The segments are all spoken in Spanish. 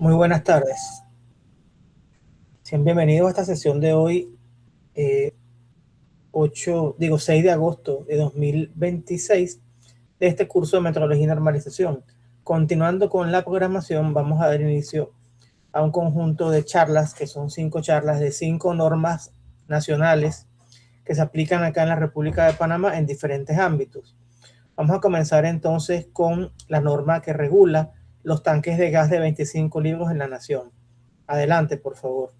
Muy buenas tardes. Sean bienvenidos a esta sesión de hoy, 6 de agosto de 2026, de este curso de Metrología y Normalización. Continuando con la programación, vamos a dar inicio a un conjunto de charlas, que son 5 charlas de 5 normas nacionales que se aplican acá en la República de Panamá en diferentes ámbitos. Vamos a comenzar entonces con la norma que regula los tanques de gas de 25 libras en la nación. Adelante, por favor.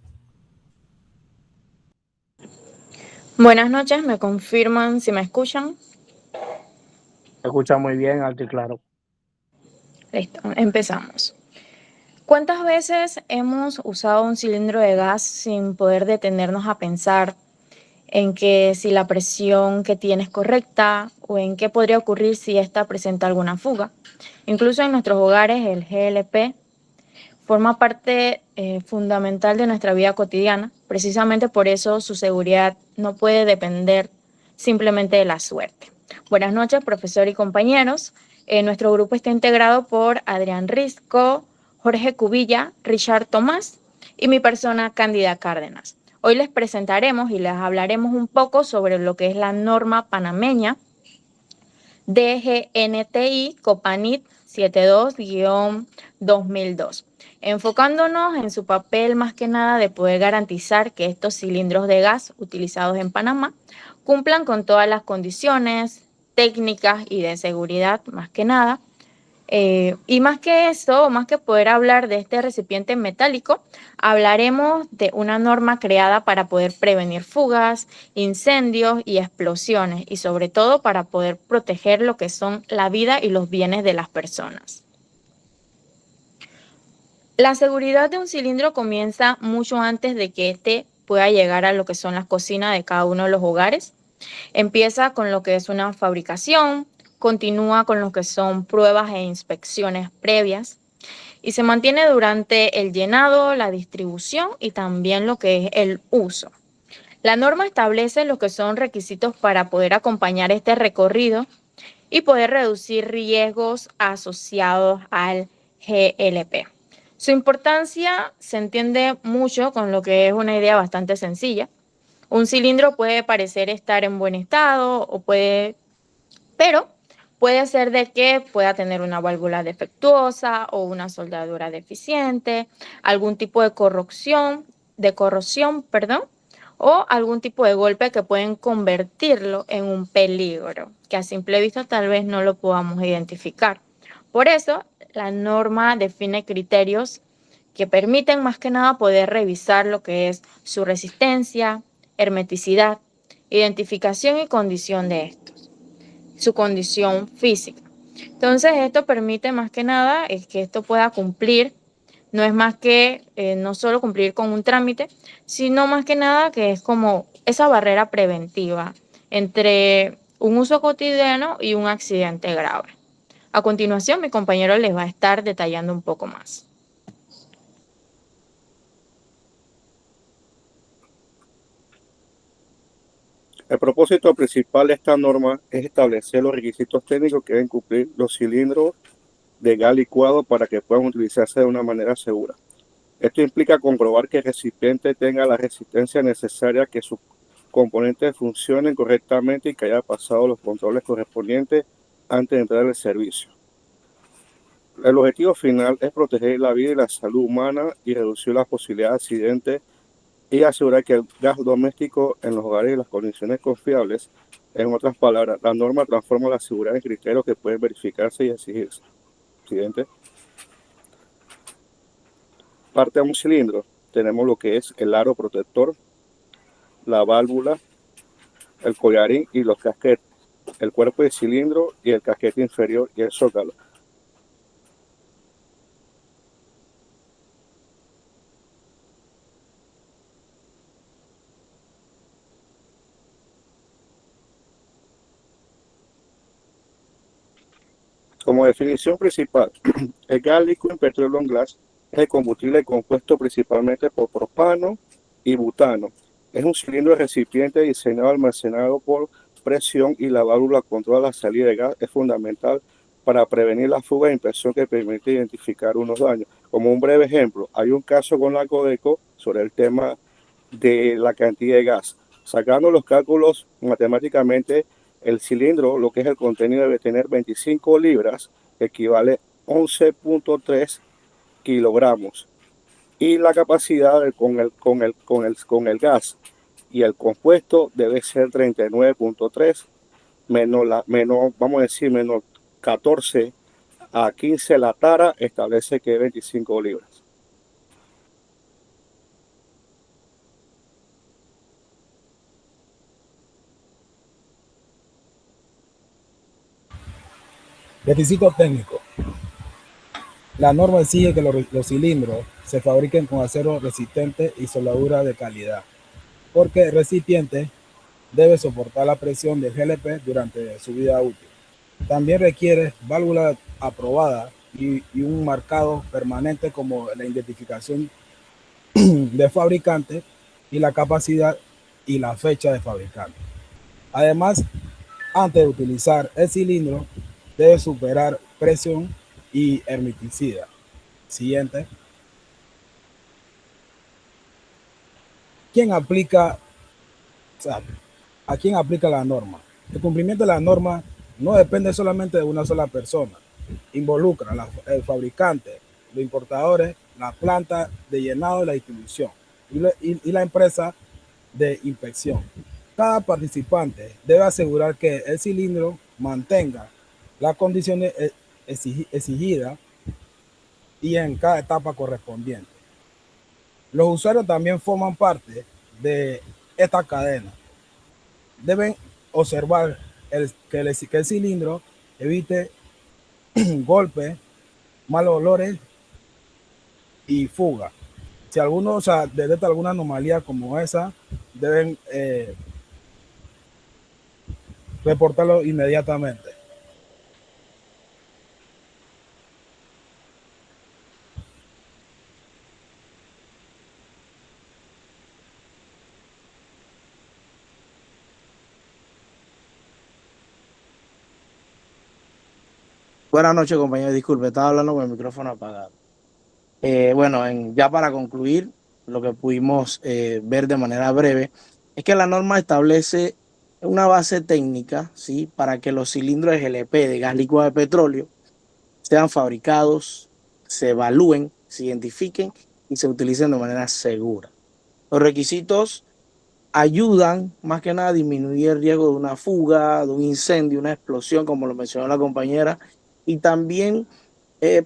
Buenas noches, ¿me confirman si me escuchan? Se escucha muy bien, alto y claro. Listo, empezamos. ¿Cuántas veces hemos usado un cilindro de gas sin poder detenernos a pensar en que si la presión que tiene es correcta o en qué podría ocurrir si ésta presenta alguna fuga? Incluso en nuestros hogares el GLP forma parte fundamental de nuestra vida cotidiana. Precisamente por eso su seguridad no puede depender simplemente de la suerte. Buenas noches, profesor y compañeros. Nuestro grupo está integrado por Adrián Risco, Jorge Cubilla, Richard Tomás y mi persona, Cándida Cárdenas. Hoy les presentaremos y les hablaremos un poco sobre lo que es la norma panameña DGNTI Copanit 72-2002, enfocándonos en su papel más que nada de poder garantizar que estos cilindros de gas utilizados en Panamá cumplan con todas las condiciones técnicas y de seguridad más que nada. Y más que eso, más que poder hablar de este recipiente metálico, hablaremos de una norma creada para poder prevenir fugas, incendios y explosiones, y sobre todo para poder proteger lo que son la vida y los bienes de las personas. La seguridad de un cilindro comienza mucho antes de que éste pueda llegar a lo que son las cocinas de cada uno de los hogares. Empieza con lo que es una fabricación, continúa con lo que son pruebas e inspecciones previas y se mantiene durante el llenado, la distribución y también lo que es el uso. La norma establece lo que son requisitos para poder acompañar este recorrido y poder reducir riesgos asociados al GLP. Su importancia se entiende mucho con lo que es una idea bastante sencilla. Un cilindro puede parecer estar en buen estado pero puede ser de que pueda tener una válvula defectuosa o una soldadura deficiente, algún tipo de corrosión, o algún tipo de golpe que pueden convertirlo en un peligro, que a simple vista tal vez no lo podamos identificar. Por eso, la norma define criterios que permiten más que nada poder revisar lo que es su resistencia, hermeticidad, identificación y condición de estos, su condición física. Entonces esto permite más que nada es que esto pueda cumplir, no es más que no solo cumplir con un trámite, sino más que nada que es como esa barrera preventiva entre un uso cotidiano y un accidente grave. A continuación, mi compañero les va a estar detallando un poco más. El propósito principal de esta norma es establecer los requisitos técnicos que deben cumplir los cilindros de gas licuado para que puedan utilizarse de una manera segura. Esto implica comprobar que el recipiente tenga la resistencia necesaria, que sus componentes funcionen correctamente y que haya pasado los controles correspondientes antes de entrar al servicio. El objetivo final es proteger la vida y la salud humana y reducir las posibilidades de accidentes y asegurar que el gas doméstico en los hogares y las condiciones confiables. En otras palabras, la norma transforma la seguridad en criterios que pueden verificarse y exigirse. Siguiente. Parte de un cilindro, tenemos lo que es el aro protector, la válvula, el collarín y los casquetes, el cuerpo del cilindro y el casquete inferior y el zócalo. Como definición principal, el gas liquid petroleum gas es el combustible compuesto principalmente por propano y butano. Es un cilindro de recipiente diseñado almacenado por presión y la válvula controla la salida de gas. Es fundamental para prevenir la fuga de impresión que permite identificar unos daños. Como un breve ejemplo, hay un caso con la Codeco sobre el tema de la cantidad de gas. Sacando los cálculos matemáticamente, el cilindro, lo que es el contenido, debe tener 25 libras, equivale a 11.3 kilogramos. Y la capacidad con el gas y el compuesto debe ser 39.3 menos, vamos a decir, menos 14 a 15 la tara, establece que es 25 libras. Requisitos técnicos. La norma exige que los cilindros se fabriquen con acero resistente y soldadura de calidad, porque el recipiente debe soportar la presión del GLP durante su vida útil. También requiere válvula aprobada y un marcado permanente como la identificación de fabricante y la capacidad y la fecha de fabricante. Además, antes de utilizar el cilindro, debe superar presión y hermeticida. Siguiente. ¿Quién aplica, ¿A quién aplica la norma? El cumplimiento de la norma no depende solamente de una sola persona. Involucra el fabricante, los importadores, la planta de llenado y la distribución y la empresa de inspección. Cada participante debe asegurar que el cilindro mantenga las condiciones exigidas y en cada etapa correspondiente. Los usuarios también forman parte de esta cadena. Deben observar que el cilindro evite golpes, malos olores y fuga. Si alguno detecta alguna anomalía como esa, deben reportarlo inmediatamente. Buenas noches, compañeros. Disculpe, estaba hablando con el micrófono apagado. Bueno, ya para concluir, lo que pudimos ver de manera breve es que la norma establece una base técnica, ¿sí?, para que los cilindros de GLP de gas licuado de petróleo sean fabricados, se evalúen, se identifiquen y se utilicen de manera segura. Los requisitos ayudan más que nada a disminuir el riesgo de una fuga, de un incendio, una explosión, como lo mencionó la compañera, y también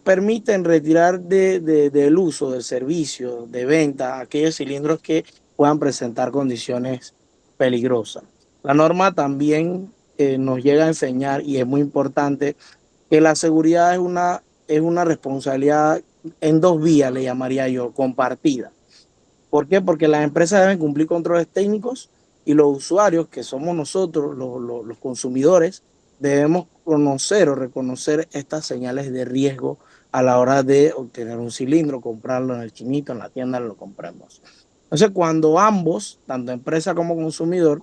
permiten retirar del uso, del servicio, de venta, aquellos cilindros que puedan presentar condiciones peligrosas. La norma también nos llega a enseñar, y es muy importante, que la seguridad es una responsabilidad en dos vías, le llamaría yo, compartida. ¿Por qué? Porque las empresas deben cumplir controles técnicos y los usuarios, que somos nosotros, los consumidores, debemos conocer o reconocer estas señales de riesgo a la hora de obtener un cilindro, comprarlo en el chinito, en la tienda, lo compramos. Entonces, cuando ambos, tanto empresa como consumidor,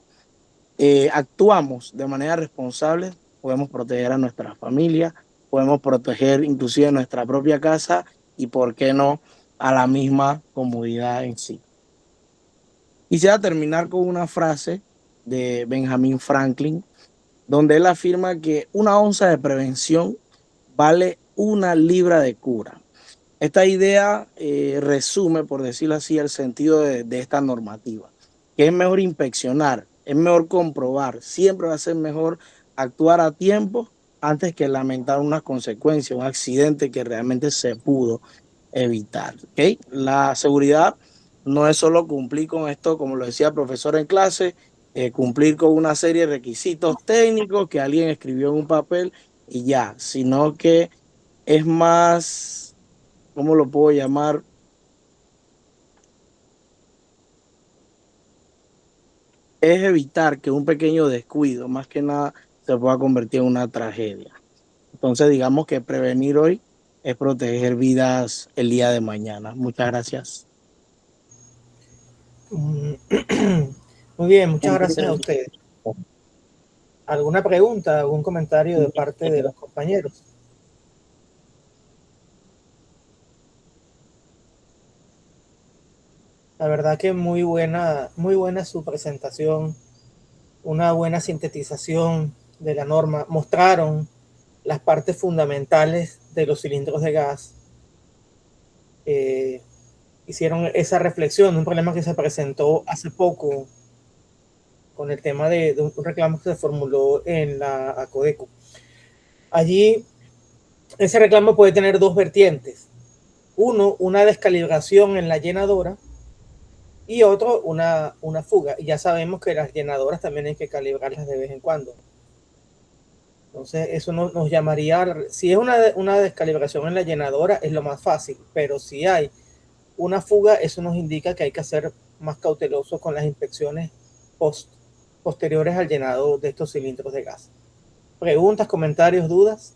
actuamos de manera responsable, podemos proteger a nuestra familia, podemos proteger inclusive nuestra propia casa y, ¿por qué no?, a la misma comunidad en sí. Quisiera terminar con una frase de Benjamin Franklin, donde él afirma que una onza de prevención vale una libra de cura. Esta idea resume, por decirlo así, el sentido de esta normativa, que es mejor inspeccionar, es mejor comprobar, siempre va a ser mejor actuar a tiempo antes que lamentar una consecuencia, un accidente que realmente se pudo evitar. ¿Okay? La seguridad no es solo cumplir con esto, como lo decía el profesor en clase, cumplir con una serie de requisitos técnicos que alguien escribió en un papel y ya, sino que es más, ¿cómo lo puedo llamar? Es evitar que un pequeño descuido, más que nada, se pueda convertir en una tragedia. Entonces, digamos que prevenir hoy es proteger vidas el día de mañana. Muchas gracias. Muy bien, muchas gracias a ustedes. ¿Alguna pregunta, algún comentario de parte de los compañeros? La verdad que muy buena su presentación, una buena sintetización de la norma. Mostraron las partes fundamentales de los cilindros de gas. Hicieron esa reflexión de un problema que se presentó hace poco con el tema de un reclamo que se formuló en la ACODECO. Allí, ese reclamo puede tener dos vertientes. Uno, una descalibración en la llenadora, y otro, una fuga. Y ya sabemos que las llenadoras también hay que calibrarlas de vez en cuando. Entonces, eso nos llamaría, si es una descalibración en la llenadora, es lo más fácil, pero si hay una fuga, eso nos indica que hay que ser más cautelosos con las inspecciones posteriores al llenado de estos cilindros de gas. ¿Preguntas, comentarios, dudas?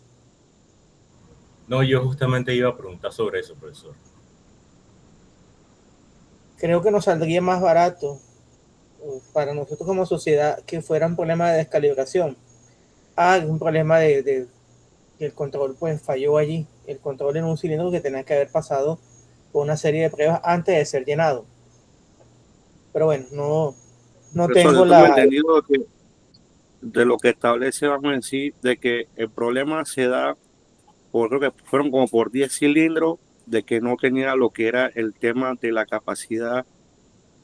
No, yo justamente iba a preguntar sobre eso, profesor. Creo que nos saldría más barato para nosotros como sociedad que fuera un problema de descalibración. Un problema de que el control pues falló allí. El control en un cilindro que tenía que haber pasado por una serie de pruebas antes de ser llenado. Pero bueno, no tengo la... entendido que de lo que establece, vamos a decir, de que el problema se da por, creo que fueron como por 10 cilindros, de que no tenía lo que era el tema de la capacidad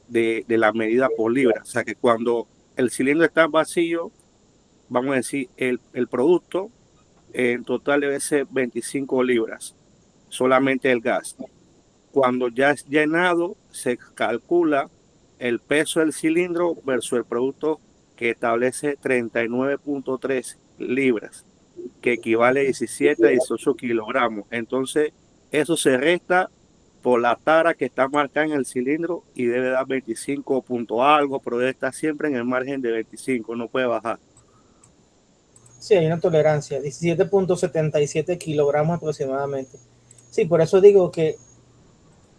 de la medida por libra. O sea que cuando el cilindro está vacío, vamos a decir, el producto en total debe ser 25 libras, solamente el gas. Cuando ya es llenado, se calcula el peso del cilindro versus el producto, que establece 39.3 libras, que equivale a 17 a 18 kilogramos. Entonces, eso se resta por la tara que está marcada en el cilindro y debe dar 25 punto algo, pero debe estar siempre en el margen de 25, no puede bajar. Sí, hay una tolerancia, 17.77 kilogramos aproximadamente. Sí, por eso digo que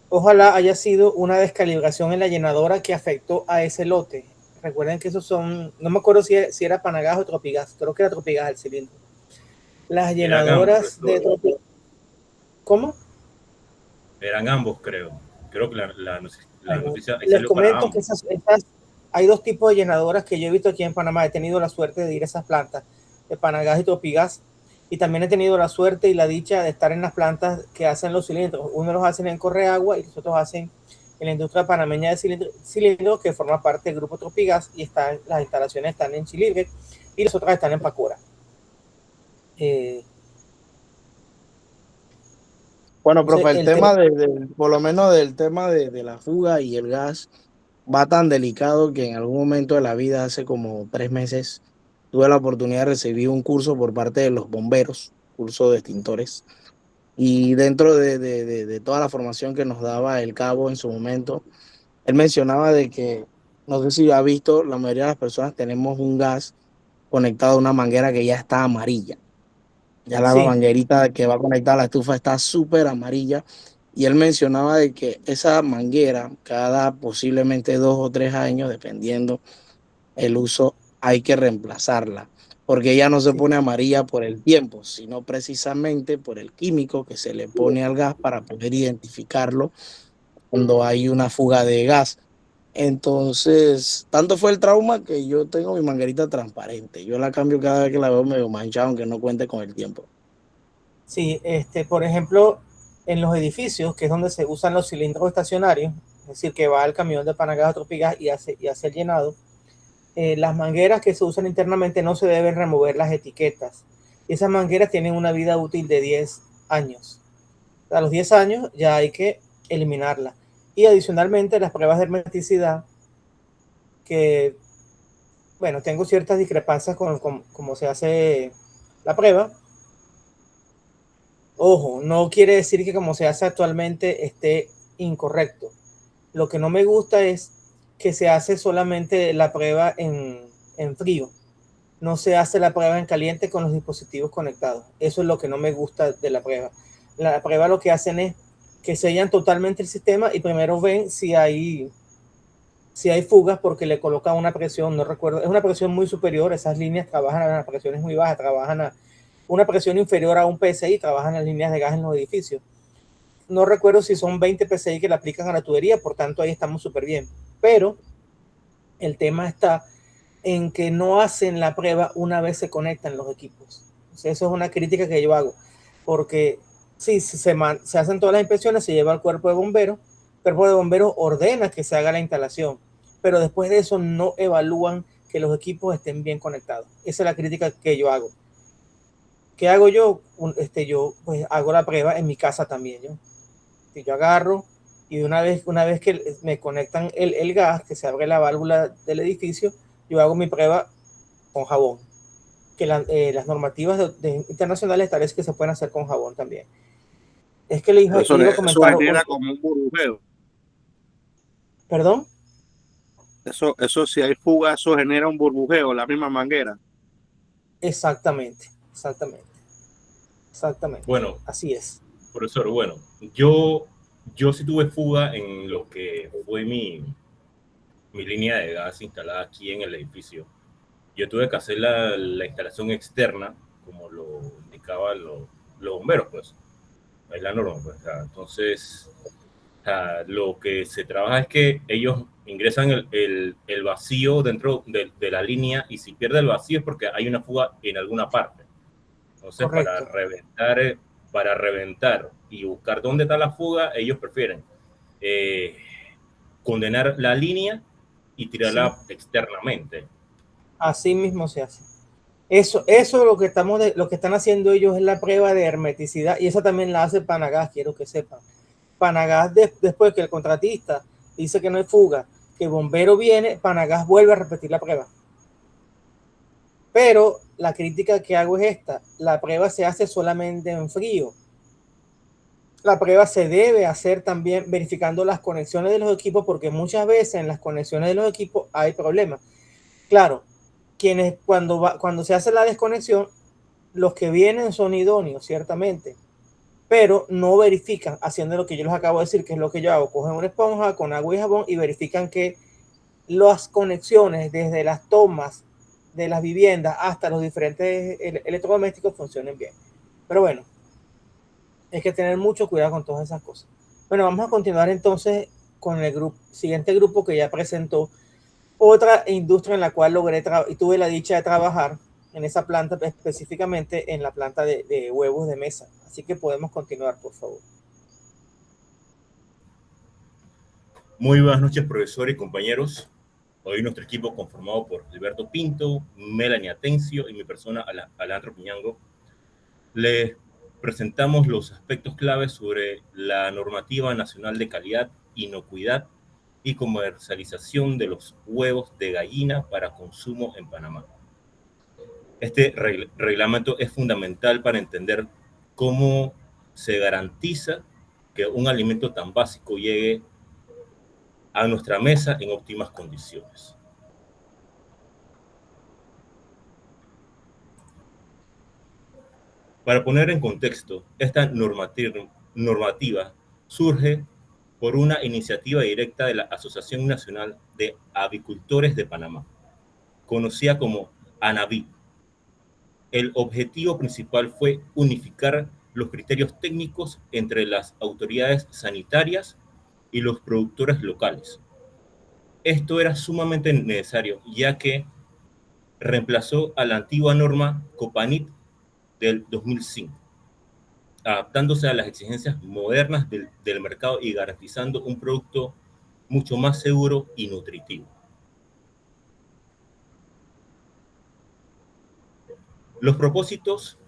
ojalá haya sido una descalibración en la llenadora que afectó a ese lote. Recuerden que esos son, no me acuerdo si era Panagas o Tropigas, creo que era Tropigas el cilindro. Las llenadoras de Tropigas. ¿Cómo? Eran ambos, creo. Creo que la noticia les comento que hay dos tipos de llenadoras que yo he visto aquí en Panamá. He tenido la suerte de ir a esas plantas de Panagas y Tropigas, y también he tenido la suerte y la dicha de estar en las plantas que hacen los cilindros. Uno los hacen en Correagua y los otros hacen en la industria panameña de cilindros, que forma parte del grupo Tropigas, y las instalaciones están en Chilibre y las otras están en Pacora. Bueno, profe, el tema por lo menos del tema de la fuga y el gas va tan delicado que en algún momento de la vida, hace como 3 meses, tuve la oportunidad de recibir un curso por parte de los bomberos, curso de extintores, y dentro de toda la formación que nos daba el cabo en su momento, él mencionaba de que, no sé si ha visto, la mayoría de las personas tenemos un gas conectado a una manguera que ya está amarilla. Ya la manguerita que va conectada a la estufa está súper amarilla, y él mencionaba de que esa manguera, cada posiblemente 2 o 3 años, dependiendo el uso, hay que reemplazarla, porque ella no se pone amarilla por el tiempo, sino precisamente por el químico que se le pone al gas para poder identificarlo cuando hay una fuga de gas. Entonces, tanto fue el trauma que yo tengo mi manguerita transparente. Yo la cambio cada vez que la veo medio manchada, aunque no cuente con el tiempo. Sí, por ejemplo, en los edificios, que es donde se usan los cilindros estacionarios, es decir, que va el camión de Panagas a Tropigas y hace el llenado, las mangueras que se usan internamente no se deben remover las etiquetas. Y esas mangueras tienen una vida útil de 10 años. A los 10 años ya hay que eliminarla. Y adicionalmente las pruebas de hermeticidad, que, bueno, tengo ciertas discrepancias con cómo se hace la prueba. Ojo, no quiere decir que como se hace actualmente esté incorrecto. Lo que no me gusta es que se hace solamente la prueba en frío. No se hace la prueba en caliente con los dispositivos conectados. Eso es lo que no me gusta de la prueba. La prueba lo que hacen es que sellan totalmente el sistema y primero ven si hay fugas, porque le colocan una presión, no recuerdo, es una presión muy superior. Esas líneas trabajan a presiones muy bajas, trabajan a una presión inferior a un PSI, trabajan las líneas de gas en los edificios. no recuerdo si son 20 PCI que le aplican a la tubería, por tanto ahí estamos súper bien. Pero el tema está en que no hacen la prueba una vez se conectan los equipos. O sea, eso es una crítica que yo hago, porque sí, se hacen todas las inspecciones, se lleva al cuerpo de bomberos, el cuerpo de bomberos ordena que se haga la instalación, pero después de eso no evalúan que los equipos estén bien conectados. Esa es la crítica que yo hago. ¿Qué hago yo? Yo pues hago la prueba en mi casa también. Yo agarro y una vez que me conectan el gas, que se abre la válvula del edificio, yo hago mi prueba con jabón, que las normativas internacionales establecen que se pueden hacer con jabón también. Es que le iba a comentar. Eso genera como un burbujeo. ¿Perdón? Eso si hay fuga, eso genera un burbujeo, la misma manguera. Exactamente. Bueno, así es. profesor, bueno, yo sí tuve fuga en lo que fue mi línea de gas instalada aquí en el edificio. Yo tuve que hacer la instalación externa, como lo indicaban los bomberos, pues. Es la norma, pues. Entonces, lo que se trabaja es que ellos ingresan el vacío dentro de la línea, y si pierde el vacío es porque hay una fuga en alguna parte. Entonces, para reventar y buscar dónde está la fuga, ellos prefieren condenar la línea y tirarla externamente. Así mismo se hace. Eso lo que están haciendo ellos es la prueba de hermeticidad, y esa también la hace Panagas, quiero que sepan. Panagas, después que el contratista dice que no hay fuga, que el bombero viene, Panagas vuelve a repetir la prueba. Pero la crítica que hago es esta: la prueba se hace solamente en frío. La prueba se debe hacer también verificando las conexiones de los equipos, porque muchas veces en las conexiones de los equipos hay problemas. Claro, cuando se hace la desconexión, los que vienen son idóneos, ciertamente, pero no verifican, haciendo lo que yo les acabo de decir, que es lo que yo hago: cogen una esponja con agua y jabón y verifican que las conexiones desde las tomas de las viviendas hasta los diferentes electrodomésticos funcionen bien. Pero bueno, hay que tener mucho cuidado con todas esas cosas. Bueno, vamos a continuar entonces con el siguiente grupo que ya presentó otra industria en la cual y tuve la dicha de trabajar en esa planta, específicamente en la planta de huevos de mesa. Así que podemos continuar, por favor. Muy buenas noches, profesor y compañeros. Hoy nuestro equipo, conformado por Alberto Pinto, Melanie Atencio y mi persona, Alejandro Piñango, les presentamos los aspectos claves sobre la normativa nacional de calidad, inocuidad y comercialización de los huevos de gallina para consumo en Panamá. Este reglamento es fundamental para entender cómo se garantiza que un alimento tan básico llegue a nuestra mesa en óptimas condiciones. Para poner en contexto, esta normativa surge por una iniciativa directa de la Asociación Nacional de Avicultores de Panamá, conocida como ANAVI. El objetivo principal fue unificar los criterios técnicos entre las autoridades sanitarias y los productores locales. Esto era sumamente necesario, ya que reemplazó a la antigua norma Copanit del 2005, adaptándose a las exigencias modernas del mercado y garantizando un producto mucho más seguro y nutritivo. Los propósitos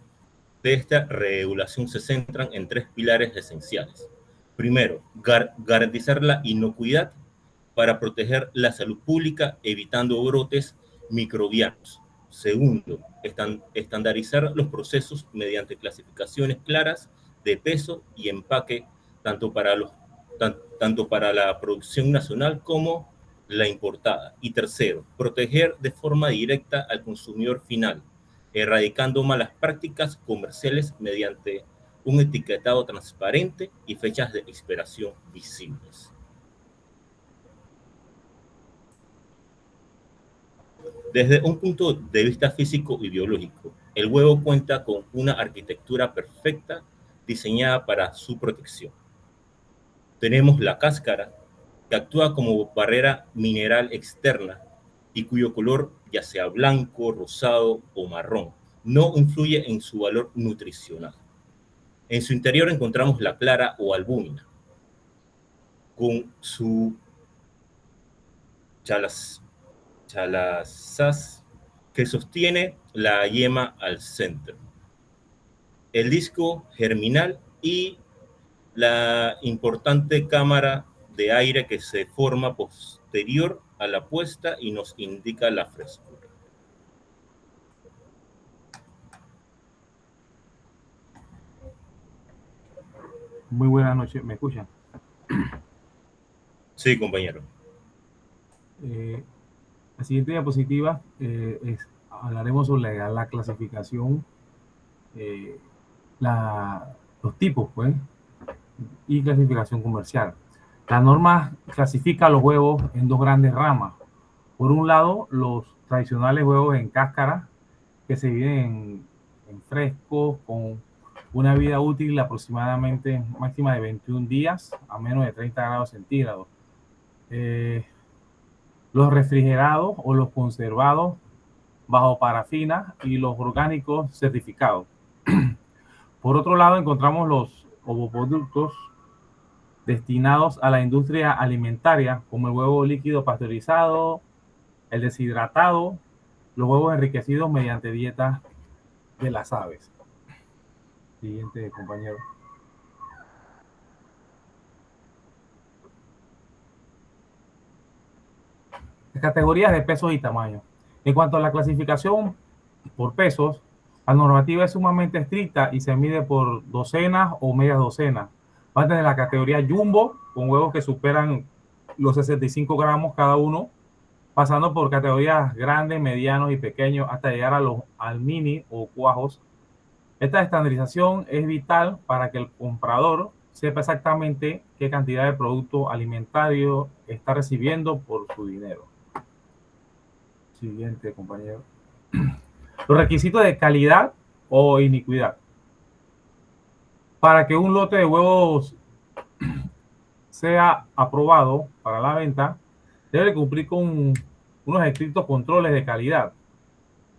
de esta regulación se centran en tres pilares esenciales. Primero, garantizar la inocuidad para proteger la salud pública, evitando brotes microbianos. Segundo, estandarizar los procesos mediante clasificaciones claras de peso y empaque, tanto para la producción nacional como la importada. Y tercero, proteger de forma directa al consumidor final, erradicando malas prácticas comerciales mediante un etiquetado transparente y fechas de expiración visibles. Desde un punto de vista físico y biológico, el huevo cuenta con una arquitectura perfecta diseñada para su protección. Tenemos la cáscara, que actúa como barrera mineral externa y cuyo color, ya sea blanco, rosado o marrón, no influye en su valor nutricional. En su interior encontramos la clara o albúmina, con su chalasas que sostiene la yema al centro, el disco germinal y la importante cámara de aire que se forma posterior a la puesta y nos indica la frescura. Muy buenas noches, ¿me escuchan? Sí, compañero. La siguiente diapositiva hablaremos sobre la clasificación, los tipos, pues, y clasificación comercial. La norma clasifica los huevos en dos grandes ramas. Por un lado, los tradicionales huevos en cáscara, que se dividen en frescos, con una vida útil aproximadamente máxima de 21 días a menos de 30 grados centígrados. Los refrigerados o los conservados bajo parafina y los orgánicos certificados. Por otro lado, encontramos los ovoproductos destinados a la industria alimentaria, como el huevo líquido pasteurizado, el deshidratado, los huevos enriquecidos mediante dieta de las aves. Siguiente, compañero. Categorías de pesos y tamaño. En cuanto a la clasificación por pesos, la normativa es sumamente estricta y se mide por docenas o medias docenas. Va desde la categoría jumbo, con huevos que superan los 65 gramos cada uno, pasando por categorías grandes, medianos y pequeños, hasta llegar al mini o cuajos. Esta estandarización es vital para que el comprador sepa exactamente qué cantidad de producto alimentario está recibiendo por su dinero. Siguiente, compañero. Los requisitos de calidad o iniquidad. Para que un lote de huevos sea aprobado para la venta, debe cumplir con unos estrictos controles de calidad.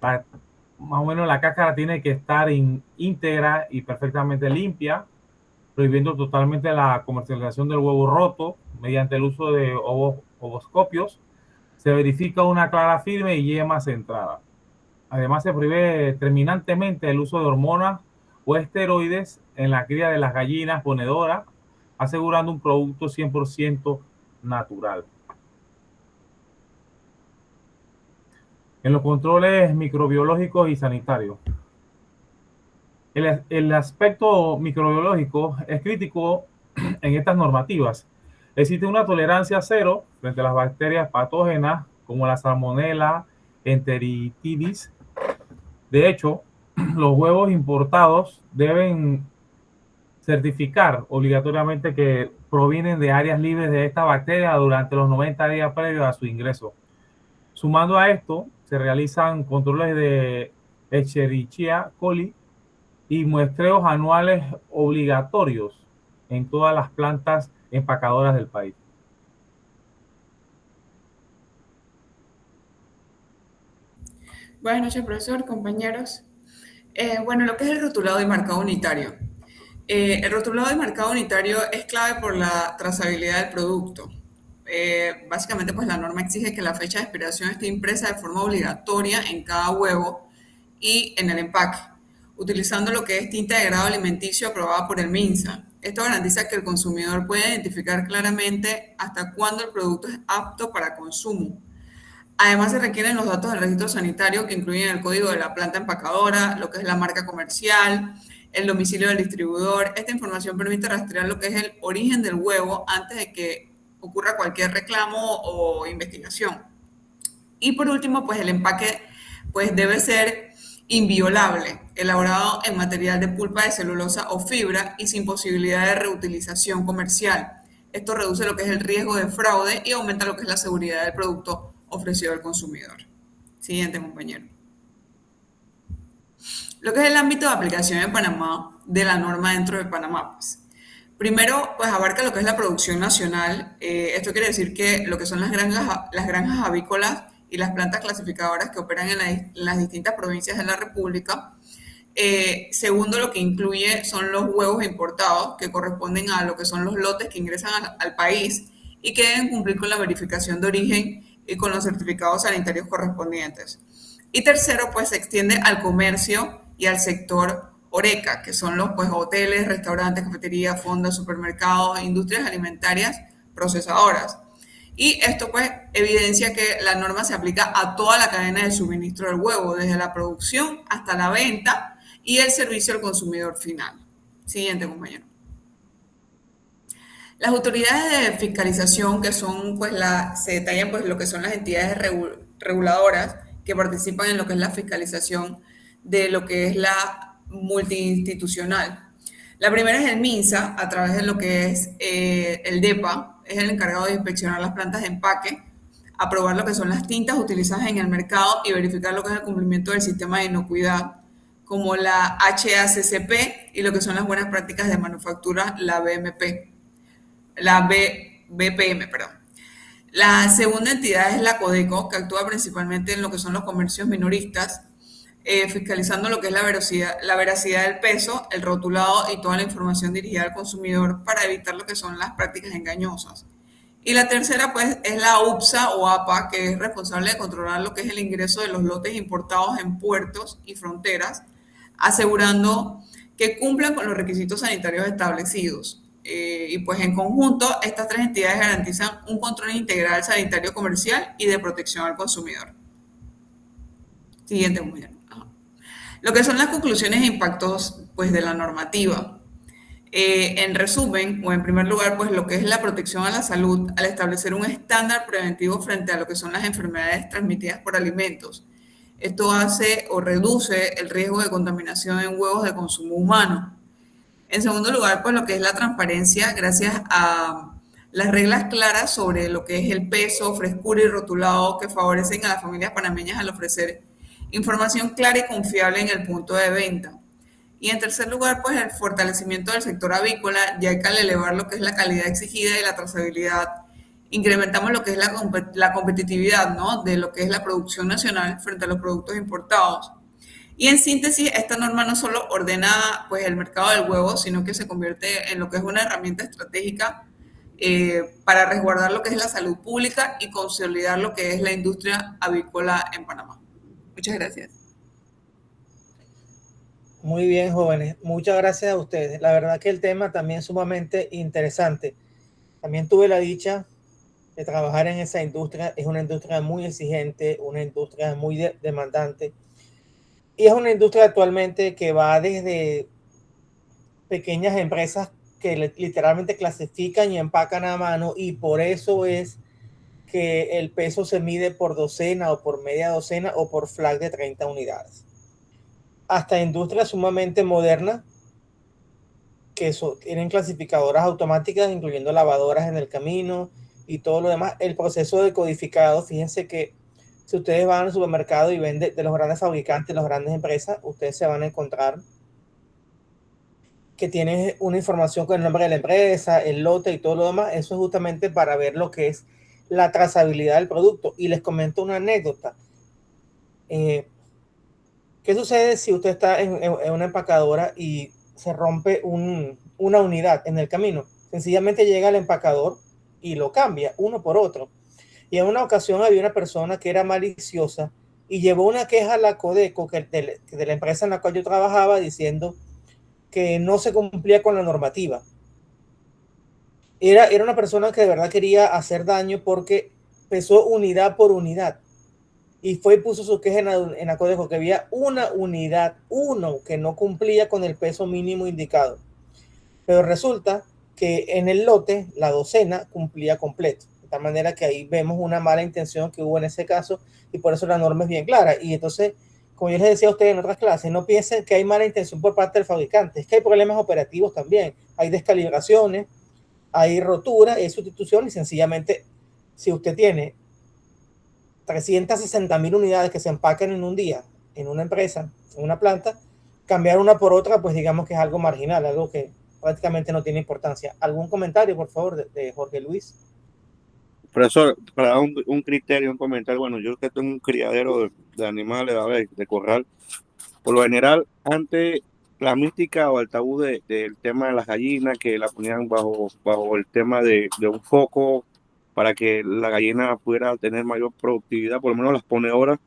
Más o menos la cáscara tiene que estar íntegra y perfectamente limpia, prohibiendo totalmente la comercialización del huevo roto mediante el uso de ovoscopios. Se verifica una clara firme y yema centrada. Además, se prohíbe terminantemente el uso de hormonas o esteroides en la cría de las gallinas ponedoras, asegurando un producto 100% natural. En los controles microbiológicos y sanitarios. El aspecto microbiológico es crítico en estas normativas. Existe una tolerancia cero frente a las bacterias patógenas como la salmonella, enteritidis. De hecho, los huevos importados deben certificar obligatoriamente que provienen de áreas libres de esta bacteria durante los 90 días previos a su ingreso. Sumando a esto, se realizan controles de Escherichia coli y muestreos anuales obligatorios en todas las plantas empacadoras del país. Buenas noches, profesor, compañeros. Bueno, lo que es el rotulado y marcado unitario. El rotulado y marcado unitario es clave por la trazabilidad del producto. Básicamente, pues la norma exige que la fecha de expiración esté impresa de forma obligatoria en cada huevo y en el empaque, utilizando lo que es tinta de grado alimenticio aprobada por el MINSA. Esto garantiza que el consumidor pueda identificar claramente hasta cuándo el producto es apto para consumo. Además, se requieren los datos del registro sanitario que incluyen el código de la planta empacadora, lo que es la marca comercial, el domicilio del distribuidor. Esta información permite rastrear lo que es el origen del huevo antes de que ocurra cualquier reclamo o investigación. Y por último, pues el empaque pues debe ser inviolable, elaborado en material de pulpa de celulosa o fibra y sin posibilidad de reutilización comercial. Esto reduce lo que es el riesgo de fraude y aumenta lo que es la seguridad del producto ofrecido al consumidor. Siguiente, compañero. Lo que es el ámbito de aplicación en Panamá de la norma dentro de Panamá, pues. Primero, pues abarca lo que es la producción nacional. Esto quiere decir que lo que son las granjas avícolas y las plantas clasificadoras que operan en las distintas provincias de la República. Segundo, lo que incluye son los huevos importados, que corresponden a lo que son los lotes que ingresan al país y que deben cumplir con la verificación de origen y con los certificados sanitarios correspondientes. Y tercero, pues se extiende al comercio y al sector Horeca, que son los pues, hoteles, restaurantes, cafeterías, fondas, supermercados, industrias alimentarias, procesadoras. Y esto pues evidencia que la norma se aplica a toda la cadena de suministro del huevo, desde la producción hasta la venta y el servicio al consumidor final. Siguiente, compañero. Las autoridades de fiscalización, que son pues se detallan pues lo que son las entidades reguladoras que participan en lo que es la fiscalización de lo que es la multiinstitucional. La primera es el MINSA, a través de lo que es el DEPA, es el encargado de inspeccionar las plantas de empaque, aprobar lo que son las tintas utilizadas en el mercado y verificar lo que es el cumplimiento del sistema de inocuidad, como la HACCP y lo que son las buenas prácticas de manufactura, la BPM, perdón. La segunda entidad es la Codeco, que actúa principalmente en lo que son los comercios minoristas, fiscalizando lo que es la veracidad del peso, el rotulado y toda la información dirigida al consumidor para evitar lo que son las prácticas engañosas. Y la tercera, pues, es la UPSA o APA, que es responsable de controlar lo que es el ingreso de los lotes importados en puertos y fronteras, asegurando que cumplan con los requisitos sanitarios establecidos. Y pues en conjunto, estas tres entidades garantizan un control integral sanitario comercial y de protección al consumidor. Siguiente, compañero. Lo que son las conclusiones e impactos pues, de la normativa. En resumen, o en primer lugar, pues lo que es la protección a la salud al establecer un estándar preventivo frente a lo que son las enfermedades transmitidas por alimentos. Esto hace o reduce el riesgo de contaminación en huevos de consumo humano. En segundo lugar, pues lo que es la transparencia, gracias a las reglas claras sobre lo que es el peso, frescura y rotulado que favorecen a las familias panameñas al ofrecer información clara y confiable en el punto de venta. Y en tercer lugar, pues el fortalecimiento del sector avícola, ya que al elevar lo que es la calidad exigida y la trazabilidad, incrementamos lo que es la competitividad, ¿no?, de lo que es la producción nacional frente a los productos importados. Y en síntesis, esta norma no solo ordena pues, el mercado del huevo, sino que se convierte en lo que es una herramienta estratégica para resguardar lo que es la salud pública y consolidar lo que es la industria avícola en Panamá. Muchas gracias. Muy bien, jóvenes. Muchas gracias a ustedes. La verdad que el tema también es sumamente interesante. También tuve la dicha de trabajar en esa industria. Es una industria muy exigente, una industria muy demandante. Y es una industria actualmente que va desde pequeñas empresas que literalmente clasifican y empacan a mano, y por eso es que el peso se mide por docena o por media docena o por flag de 30 unidades. Hasta industrias sumamente modernas que tienen clasificadoras automáticas, incluyendo lavadoras en el camino y todo lo demás. El proceso de codificado, fíjense que si ustedes van al supermercado y ven de los grandes fabricantes, las grandes empresas, ustedes se van a encontrar que tienen una información con el nombre de la empresa, el lote y todo lo demás. Eso es justamente para ver lo que es la trazabilidad del producto. Y les comento una anécdota. ¿Qué sucede si usted está en una empacadora y se rompe una unidad en el camino? Sencillamente llega el empacador y lo cambia uno por otro. Y en una ocasión había una persona que era maliciosa y llevó una queja a la Codeco de la empresa en la cual yo trabajaba, diciendo que no se cumplía con la normativa. Era una persona que de verdad quería hacer daño porque pesó unidad por unidad. Y fue y puso su queja en la Codeco que había una unidad, que no cumplía con el peso mínimo indicado. Pero resulta que en el lote, la docena cumplía completo. De tal manera que ahí vemos una mala intención que hubo en ese caso, y por eso la norma es bien clara. Y entonces, como yo les decía a ustedes en otras clases, no piensen que hay mala intención por parte del fabricante, es que hay problemas operativos también, hay descalibraciones, hay roturas, hay sustitución, y sencillamente, si usted tiene 360,000 unidades que se empacan en un día en una empresa, en una planta, cambiar una por otra, pues digamos que es algo marginal, algo que prácticamente no tiene importancia. ¿Algún comentario, por favor, de Jorge Luis? Profesor, para dar un criterio, un comentario, bueno, yo que tengo un criadero de animales, a ver, de corral, por lo general, antes la mística o el tabú del tema de las gallinas, que la ponían bajo el tema de un foco para que la gallina pudiera tener mayor productividad, por lo menos las ponedoras.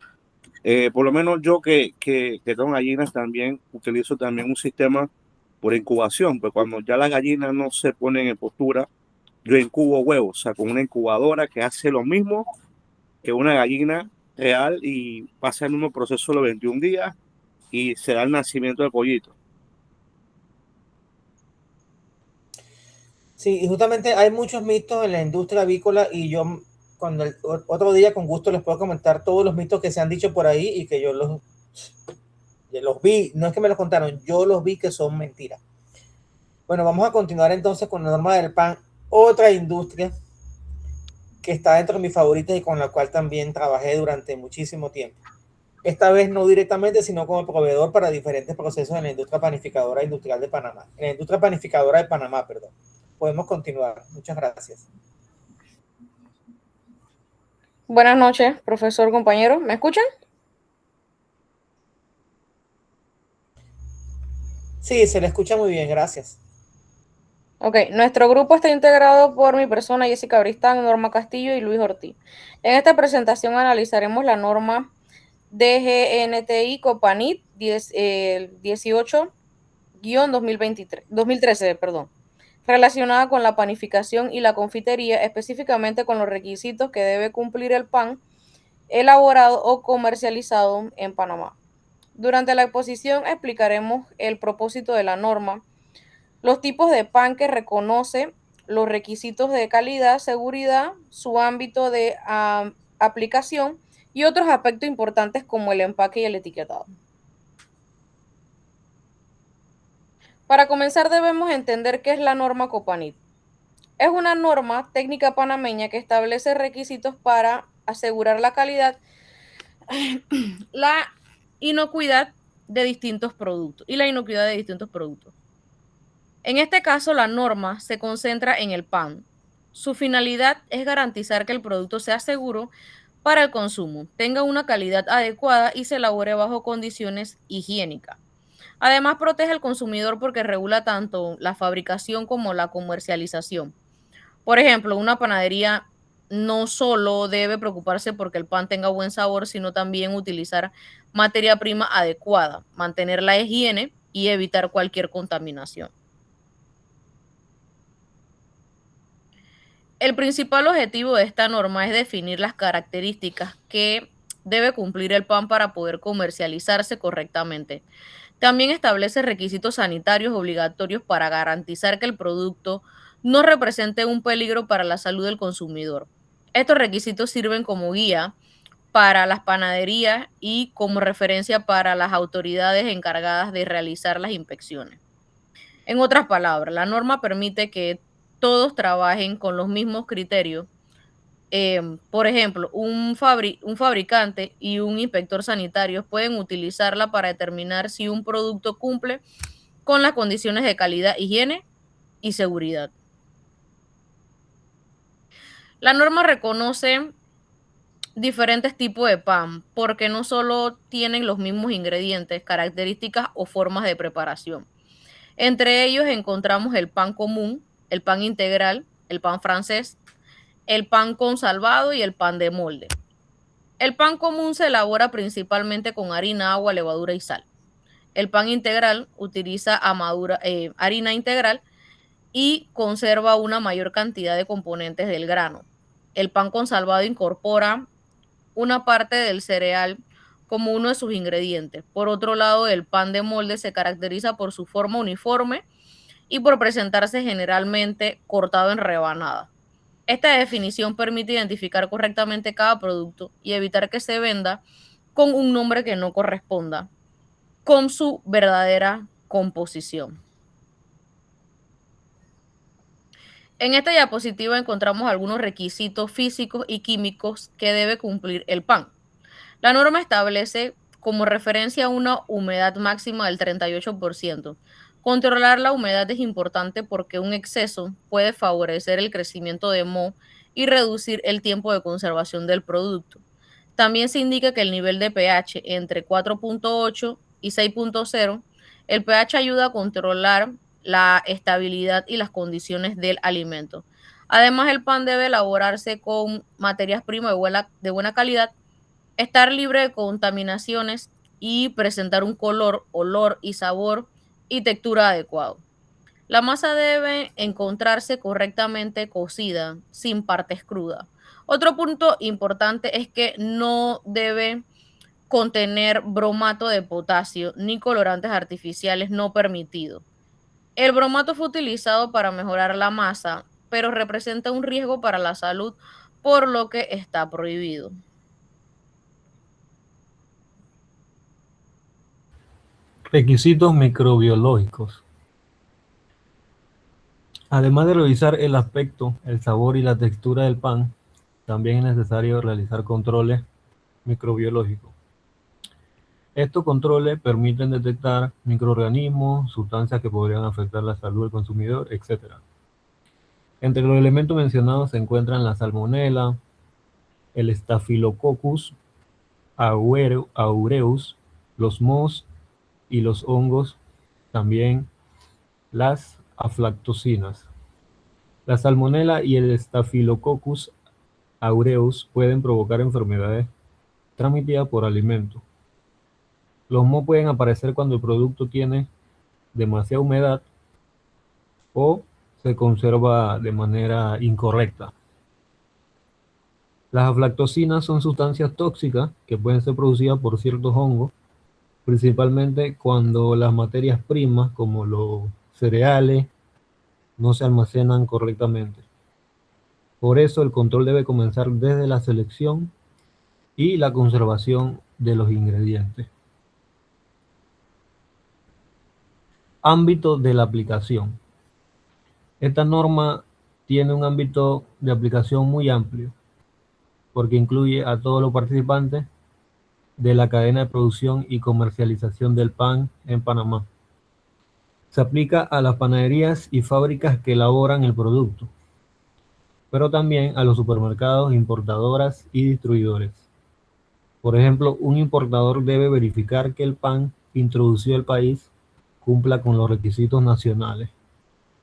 Por lo menos yo que tengo gallinas también utilizo también un sistema por incubación, pues cuando ya las gallinas no se ponen en postura, yo incubo huevos, o sea, con una incubadora que hace lo mismo que una gallina real y pasa el mismo proceso los 21 días y se da el nacimiento del pollito. Sí, y justamente hay muchos mitos en la industria avícola y yo otro día con gusto les puedo comentar todos los mitos que se han dicho por ahí y que yo los vi, no es que me los contaron, yo los vi que son mentiras. Bueno, vamos a continuar entonces con la norma del pan, otra industria que está dentro de mis favoritas y con la cual también trabajé durante muchísimo tiempo. Esta vez no directamente, sino como proveedor para diferentes procesos en la industria panificadora industrial de Panamá. En la industria panificadora de Panamá, perdón. Podemos continuar. Muchas gracias. Buenas noches, profesor, compañero. ¿Me escuchan? Sí, se le escucha muy bien, gracias. Ok, nuestro grupo está integrado por mi persona, Jessica Bristán, Norma Castillo y Luis Ortiz. En esta presentación analizaremos la norma DGNTI Copanit 18-2013, relacionada con la panificación y la confitería, específicamente con los requisitos que debe cumplir el pan elaborado o comercializado en Panamá. Durante la exposición explicaremos el propósito de la norma, los tipos de pan que reconoce, los requisitos de calidad, seguridad, su ámbito de aplicación y otros aspectos importantes como el empaque y el etiquetado. Para comenzar debemos entender qué es la norma Copanit. Es una norma técnica panameña que establece requisitos para asegurar la calidad, la inocuidad de distintos productos En este caso, la norma se concentra en el pan. Su finalidad es garantizar que el producto sea seguro para el consumo, tenga una calidad adecuada y se elabore bajo condiciones higiénicas. Además, protege al consumidor porque regula tanto la fabricación como la comercialización. Por ejemplo, una panadería no solo debe preocuparse porque el pan tenga buen sabor, sino también utilizar materia prima adecuada, mantener la higiene y evitar cualquier contaminación. El principal objetivo de esta norma es definir las características que debe cumplir el pan para poder comercializarse correctamente. También establece requisitos sanitarios obligatorios para garantizar que el producto no represente un peligro para la salud del consumidor. Estos requisitos sirven como guía para las panaderías y como referencia para las autoridades encargadas de realizar las inspecciones. En otras palabras, la norma permite que todos trabajen con los mismos criterios. Por ejemplo, un fabricante y un inspector sanitario pueden utilizarla para determinar si un producto cumple con las condiciones de calidad, higiene y seguridad. La norma reconoce diferentes tipos de pan porque no solo tienen los mismos ingredientes, características o formas de preparación. Entre ellos encontramos el pan común, el pan integral, el pan francés, el pan consalvado y el pan de molde. El pan común se elabora principalmente con harina, agua, levadura y sal. El pan integral utiliza harina integral y conserva una mayor cantidad de componentes del grano. El pan consalvado incorpora una parte del cereal como uno de sus ingredientes. Por otro lado, el pan de molde se caracteriza por su forma uniforme y por presentarse generalmente cortado en rebanadas. Esta definición permite identificar correctamente cada producto y evitar que se venda con un nombre que no corresponda con su verdadera composición. En esta diapositiva encontramos algunos requisitos físicos y químicos que debe cumplir el pan. La norma establece como referencia una humedad máxima del 38%. Controlar la humedad es importante porque un exceso puede favorecer el crecimiento de moho y reducir el tiempo de conservación del producto. También se indica que el nivel de pH entre 4.8 y 6.0, el pH ayuda a controlar la estabilidad y las condiciones del alimento. Además, el pan debe elaborarse con materias primas de buena calidad, estar libre de contaminaciones y presentar un color, olor y sabor y textura adecuado. La masa debe encontrarse correctamente cocida, sin partes crudas. Otro punto importante es que no debe contener bromato de potasio ni colorantes artificiales no permitidos. El bromato fue utilizado para mejorar la masa, pero representa un riesgo para la salud, por lo que está prohibido. Requisitos microbiológicos. Además de revisar el aspecto, el sabor y la textura del pan, también es necesario realizar controles microbiológicos. Estos controles permiten detectar microorganismos, sustancias que podrían afectar la salud del consumidor, etc. Entre los elementos mencionados se encuentran la salmonela, el Staphylococcus aureus, los mohos y los hongos, también las aflatoxinas. La salmonela y el Staphylococcus aureus pueden provocar enfermedades transmitidas por alimentos. Los mohos pueden aparecer cuando el producto tiene demasiada humedad o se conserva de manera incorrecta. Las aflatoxinas son sustancias tóxicas que pueden ser producidas por ciertos hongos, principalmente cuando las materias primas, como los cereales, no se almacenan correctamente. Por eso el control debe comenzar desde la selección y la conservación de los ingredientes. Ámbito de la aplicación. Esta norma tiene un ámbito de aplicación muy amplio, porque incluye a todos los participantes de la cadena de producción y comercialización del pan en Panamá. Se aplica a las panaderías y fábricas que elaboran el producto, pero también a los supermercados, importadoras y distribuidores. Por ejemplo, un importador debe verificar que el pan introducido al país cumpla con los requisitos nacionales.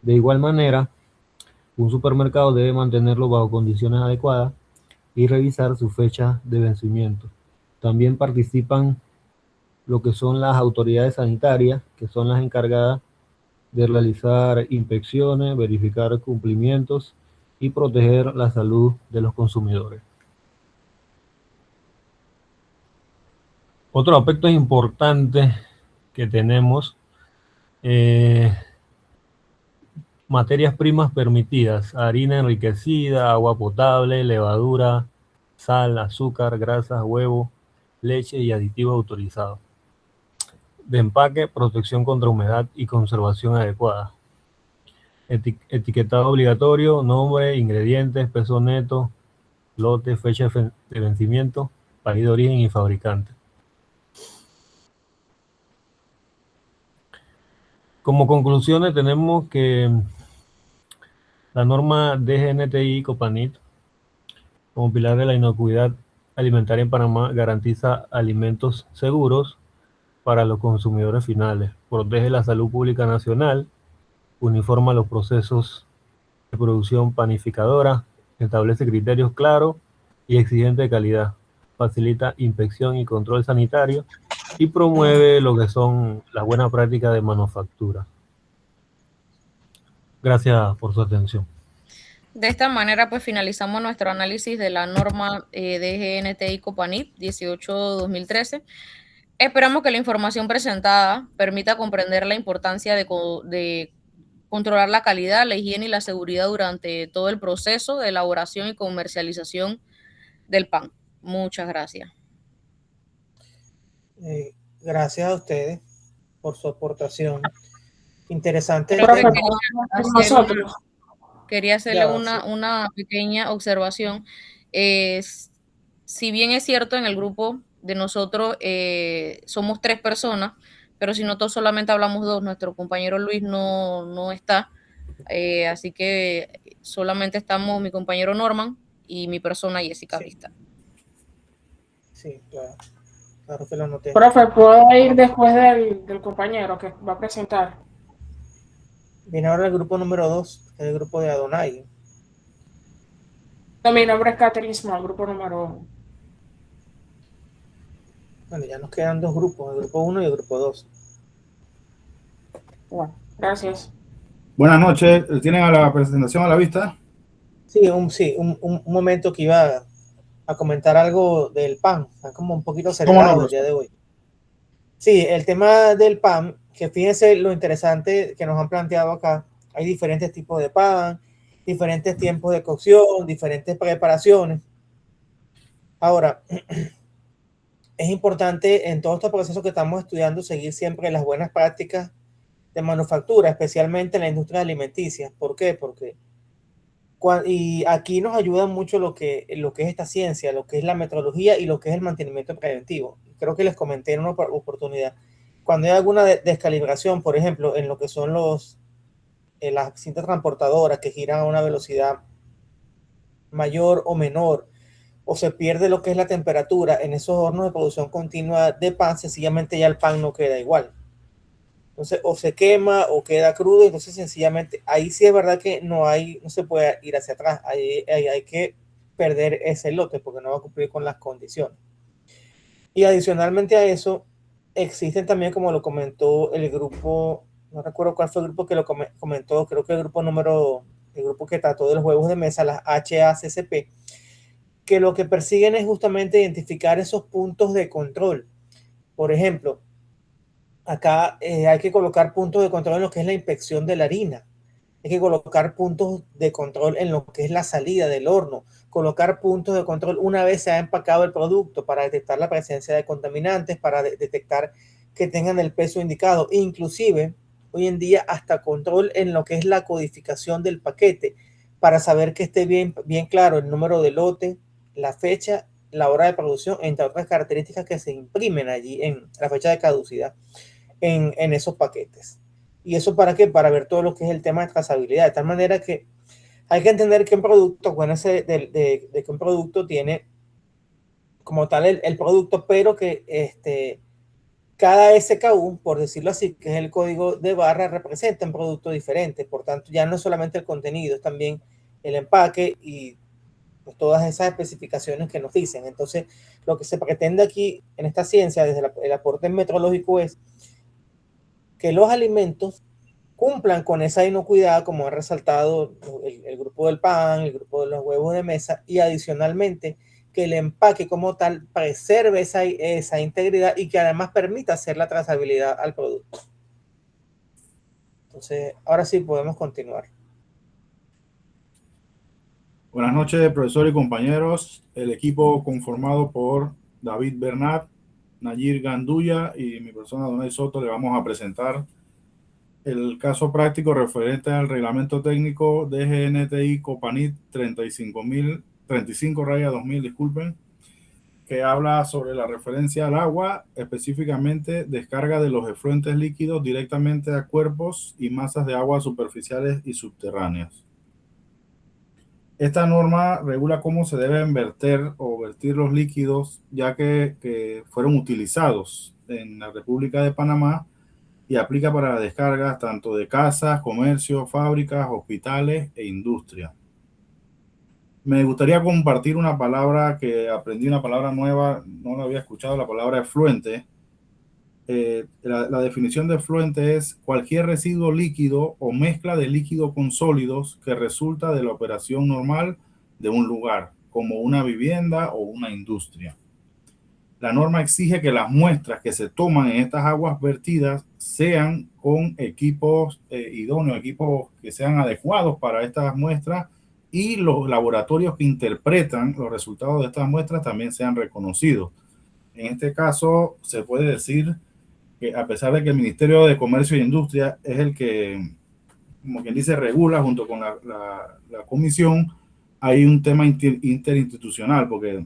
De igual manera, un supermercado debe mantenerlo bajo condiciones adecuadas y revisar su fecha de vencimiento. También participan lo que son las autoridades sanitarias, que son las encargadas de realizar inspecciones, verificar cumplimientos y proteger la salud de los consumidores. Otro aspecto importante que tenemos, materias primas permitidas: harina enriquecida, agua potable, levadura, sal, azúcar, grasas, huevo, leche y aditivos autorizados. De empaque, protección contra humedad y conservación adecuada. Etiquetado obligatorio: nombre, ingredientes, peso neto, lote, fecha de vencimiento, país de origen y fabricante. Como conclusiones tenemos que la norma DGNTI-COPANIT, como pilar de la inocuidad alimentaria en Panamá, garantiza alimentos seguros para los consumidores finales, protege la salud pública nacional, uniforma los procesos de producción panificadora, establece criterios claros y exigentes de calidad, facilita inspección y control sanitario y promueve lo que son las buenas prácticas de manufactura. Gracias por su atención. De esta manera, pues finalizamos nuestro análisis de la norma DGNTI-COPANIT 18-2013. Esperamos que la información presentada permita comprender la importancia de controlar la calidad, la higiene y la seguridad durante todo el proceso de elaboración y comercialización del pan. Muchas gracias. Gracias a ustedes por su aportación. Interesante. Quería hacerle una pequeña observación. Si bien es cierto, en el grupo de nosotros somos 3 personas, pero si nosotros solamente hablamos dos, nuestro compañero Luis no está, así que solamente estamos mi compañero Norman y mi persona Jessica Vista. Sí, claro. Claro que lo noté. Profe, ¿puedo ir después del compañero que va a presentar? Viene ahora el grupo número 2, el grupo de Adonai. No, mi nombre es Catherine Small, grupo número 1. Bueno, ya nos quedan dos grupos, el grupo 1 y el grupo 2. Bueno, gracias. Buenas noches, ¿tienen a la presentación a la vista? Sí, un momento que iba a comentar algo del PAN, está como un poquito acelerado el día de hoy. Sí, el tema del PAN, que fíjense lo interesante que nos han planteado acá, hay diferentes tipos de PAN, diferentes tiempos de cocción, diferentes preparaciones. Ahora, es importante en todo este proceso que estamos estudiando seguir siempre las buenas prácticas de manufactura, especialmente en la industria alimenticia. ¿Por qué? Porque y aquí nos ayuda mucho lo que es esta ciencia, lo que es la metrología y lo que es el mantenimiento preventivo. Creo que les comenté en una oportunidad. Cuando hay alguna descalibración, por ejemplo, en lo que son las cintas transportadoras que giran a una velocidad mayor o menor, o se pierde lo que es la temperatura en esos hornos de producción continua de pan, sencillamente ya el pan no queda igual. Entonces, o se quema o queda crudo, entonces sencillamente ahí sí es verdad que no se puede ir hacia atrás, ahí hay que perder ese lote porque no va a cumplir con las condiciones. Y adicionalmente a eso, existen también, como lo comentó el grupo, no recuerdo cuál fue el grupo que lo comentó, creo que el grupo que trató de los juegos de mesa, las HACCP, que lo que persiguen es justamente identificar esos puntos de control. Por ejemplo, acá hay que colocar puntos de control en lo que es la inspección de la harina. Hay que colocar puntos de control en lo que es la salida del horno. Colocar puntos de control una vez se ha empacado el producto para detectar la presencia de contaminantes, para detectar que tengan el peso indicado. Inclusive, hoy en día, hasta control en lo que es la codificación del paquete, para saber que esté bien claro el número de lote, la fecha, la hora de producción, entre otras características que se imprimen allí en la fecha de caducidad en esos paquetes. ¿Y eso para qué? Para ver todo lo que es el tema de trazabilidad, de tal manera que hay que entender que un producto, acuérdense de que un producto tiene como tal el producto, pero que cada SKU, por decirlo así, que es el código de barra, representa un producto diferente. Por tanto, ya no es solamente el contenido, es también el empaque y pues todas esas especificaciones que nos dicen. Entonces, lo que se pretende aquí en esta ciencia, desde el aporte metrológico, es que los alimentos cumplan con esa inocuidad, como ha resaltado el grupo del pan, el grupo de los huevos de mesa, y adicionalmente que el empaque como tal preserve esa integridad y que además permita hacer la trazabilidad al producto. Entonces, ahora sí podemos continuar. Buenas noches, profesor y compañeros. El equipo conformado por David Bernat, Nayir Gandulla y mi persona Donay Soto le vamos a presentar el caso práctico referente al reglamento técnico DGNTI Copanit 35/2000, disculpen, que habla sobre la referencia al agua, específicamente descarga de los efluentes líquidos directamente a cuerpos y masas de agua superficiales y subterráneas. Esta norma regula cómo se deben verter o vertir los líquidos, ya que fueron utilizados en la República de Panamá y aplica para descargas tanto de casas, comercios, fábricas, hospitales e industria. Me gustaría compartir una palabra que aprendí, una palabra nueva, no la había escuchado, la palabra efluente. La definición de efluente es cualquier residuo líquido o mezcla de líquido con sólidos que resulta de la operación normal de un lugar, como una vivienda o una industria. La norma exige que las muestras que se toman en estas aguas vertidas sean con equipos idóneos, equipos que sean adecuados para estas muestras, y los laboratorios que interpretan los resultados de estas muestras también sean reconocidos. En este caso, se puede decir que a pesar de que el Ministerio de Comercio e Industria es el que, como quien dice, regula junto con la comisión, hay un tema interinstitucional, porque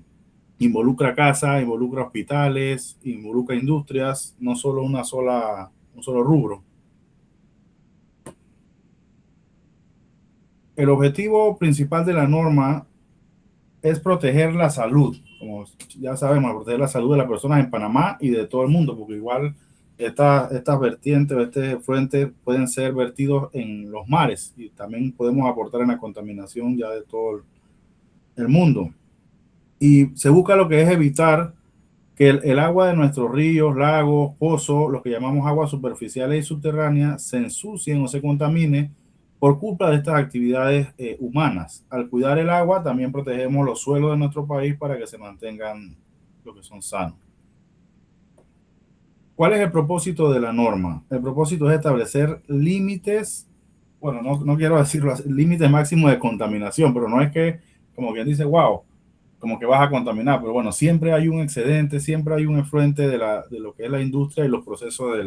involucra casas, involucra hospitales, involucra industrias, no solo un solo rubro. El objetivo principal de la norma es proteger la salud, como ya sabemos, proteger la salud de las personas en Panamá y de todo el mundo, porque igual estas vertientes, este efluente pueden ser vertidos en los mares y también podemos aportar en la contaminación ya de todo el mundo. Y se busca lo que es evitar que el agua de nuestros ríos, lagos, pozos, lo que llamamos aguas superficiales y subterráneas, se ensucien o se contamine por culpa de estas actividades humanas. Al cuidar el agua, también protegemos los suelos de nuestro país para que se mantengan lo que son sanos. ¿Cuál es el propósito de la norma? El propósito es establecer límites, bueno, no quiero decirlo, límites máximos de contaminación, pero no es que, como quien dice, wow, como que vas a contaminar, pero bueno, siempre hay un excedente, siempre hay un efluente de lo que es la industria y los procesos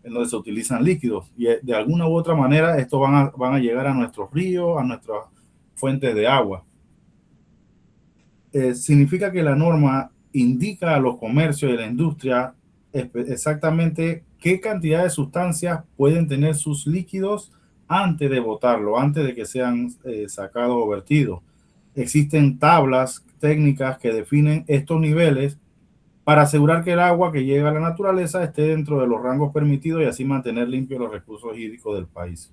en donde se utilizan líquidos. Y de alguna u otra manera, estos van a llegar a nuestros ríos, a nuestras fuentes de agua. Significa que la norma indica a los comercios y la industria exactamente qué cantidad de sustancias pueden tener sus líquidos antes de botarlo, antes de que sean sacados o vertidos. Existen tablas técnicas que definen estos niveles para asegurar que el agua que llega a la naturaleza esté dentro de los rangos permitidos y así mantener limpios los recursos hídricos del país.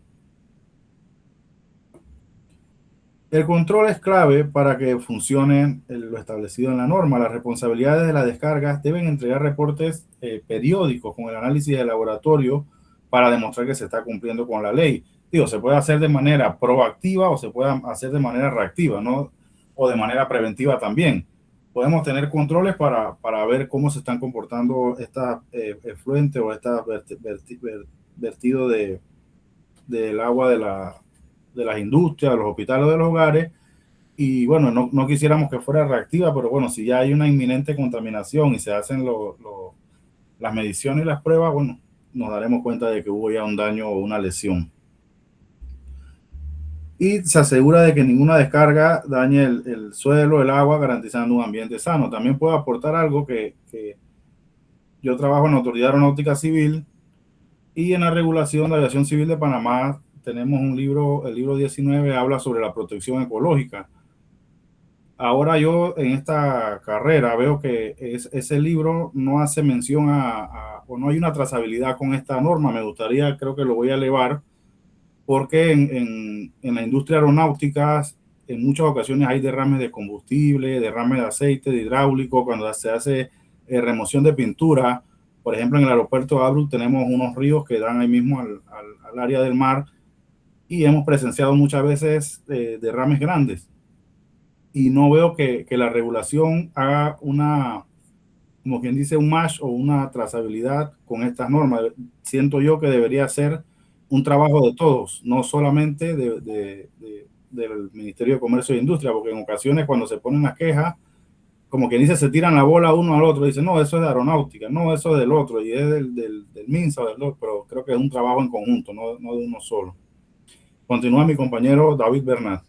El control es clave para que funcione lo establecido en la norma. Las responsabilidades de las descargas deben entregar reportes periódicos con el análisis de laboratorio para demostrar que se está cumpliendo con la ley. Digo, se puede hacer de manera proactiva o se puede hacer de manera reactiva, ¿no? O de manera preventiva también. Podemos tener controles para ver cómo se están comportando estas efluentes o estas vertidos del agua de las industrias, de los hospitales, de los hogares. Y bueno, no quisiéramos que fuera reactiva, pero bueno, si ya hay una inminente contaminación y se hacen las mediciones y las pruebas, bueno, nos daremos cuenta de que hubo ya un daño o una lesión. Y se asegura de que ninguna descarga dañe el suelo, el agua, garantizando un ambiente sano. También puedo aportar algo que yo trabajo en la Autoridad Aeronáutica Civil y en la regulación de aviación civil de Panamá tenemos un libro, el libro 19 habla sobre la protección ecológica. Ahora yo en esta carrera veo que ese libro no hace mención o no hay una trazabilidad con esta norma. Me gustaría, creo que lo voy a elevar, porque en la industria aeronáutica en muchas ocasiones hay derrames de combustible, derrames de aceite, de hidráulico, cuando se hace remoción de pintura. Por ejemplo, en el aeropuerto de Abreu tenemos unos ríos que dan ahí mismo al área del mar y hemos presenciado muchas veces derrames grandes. Y no veo que la regulación haga como quien dice, un match o una trazabilidad con estas normas. Siento yo que debería ser un trabajo de todos, no solamente del Ministerio de Comercio e Industria, porque en ocasiones cuando se ponen las quejas, como quien dice, se tiran la bola uno al otro, dicen, no, eso es de aeronáutica, no, eso es del otro, y es del MINSA, pero creo que es un trabajo en conjunto, no de uno solo. Continúa mi compañero David Bernat.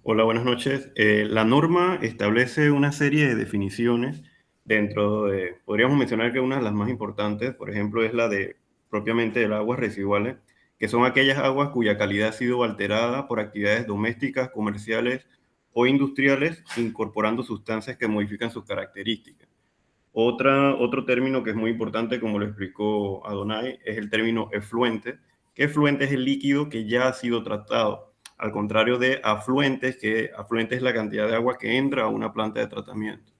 Hola, buenas noches. La norma establece una serie de definiciones dentro de, podríamos mencionar que una de las más importantes, por ejemplo, es la de propiamente de las aguas residuales, que son aquellas aguas cuya calidad ha sido alterada por actividades domésticas, comerciales o industriales, incorporando sustancias que modifican sus características. Otro término que es muy importante, como lo explicó Adonai, es el término efluente, que efluente es el líquido que ya ha sido tratado, al contrario de afluentes, que afluente es la cantidad de agua que entra a una planta de tratamiento.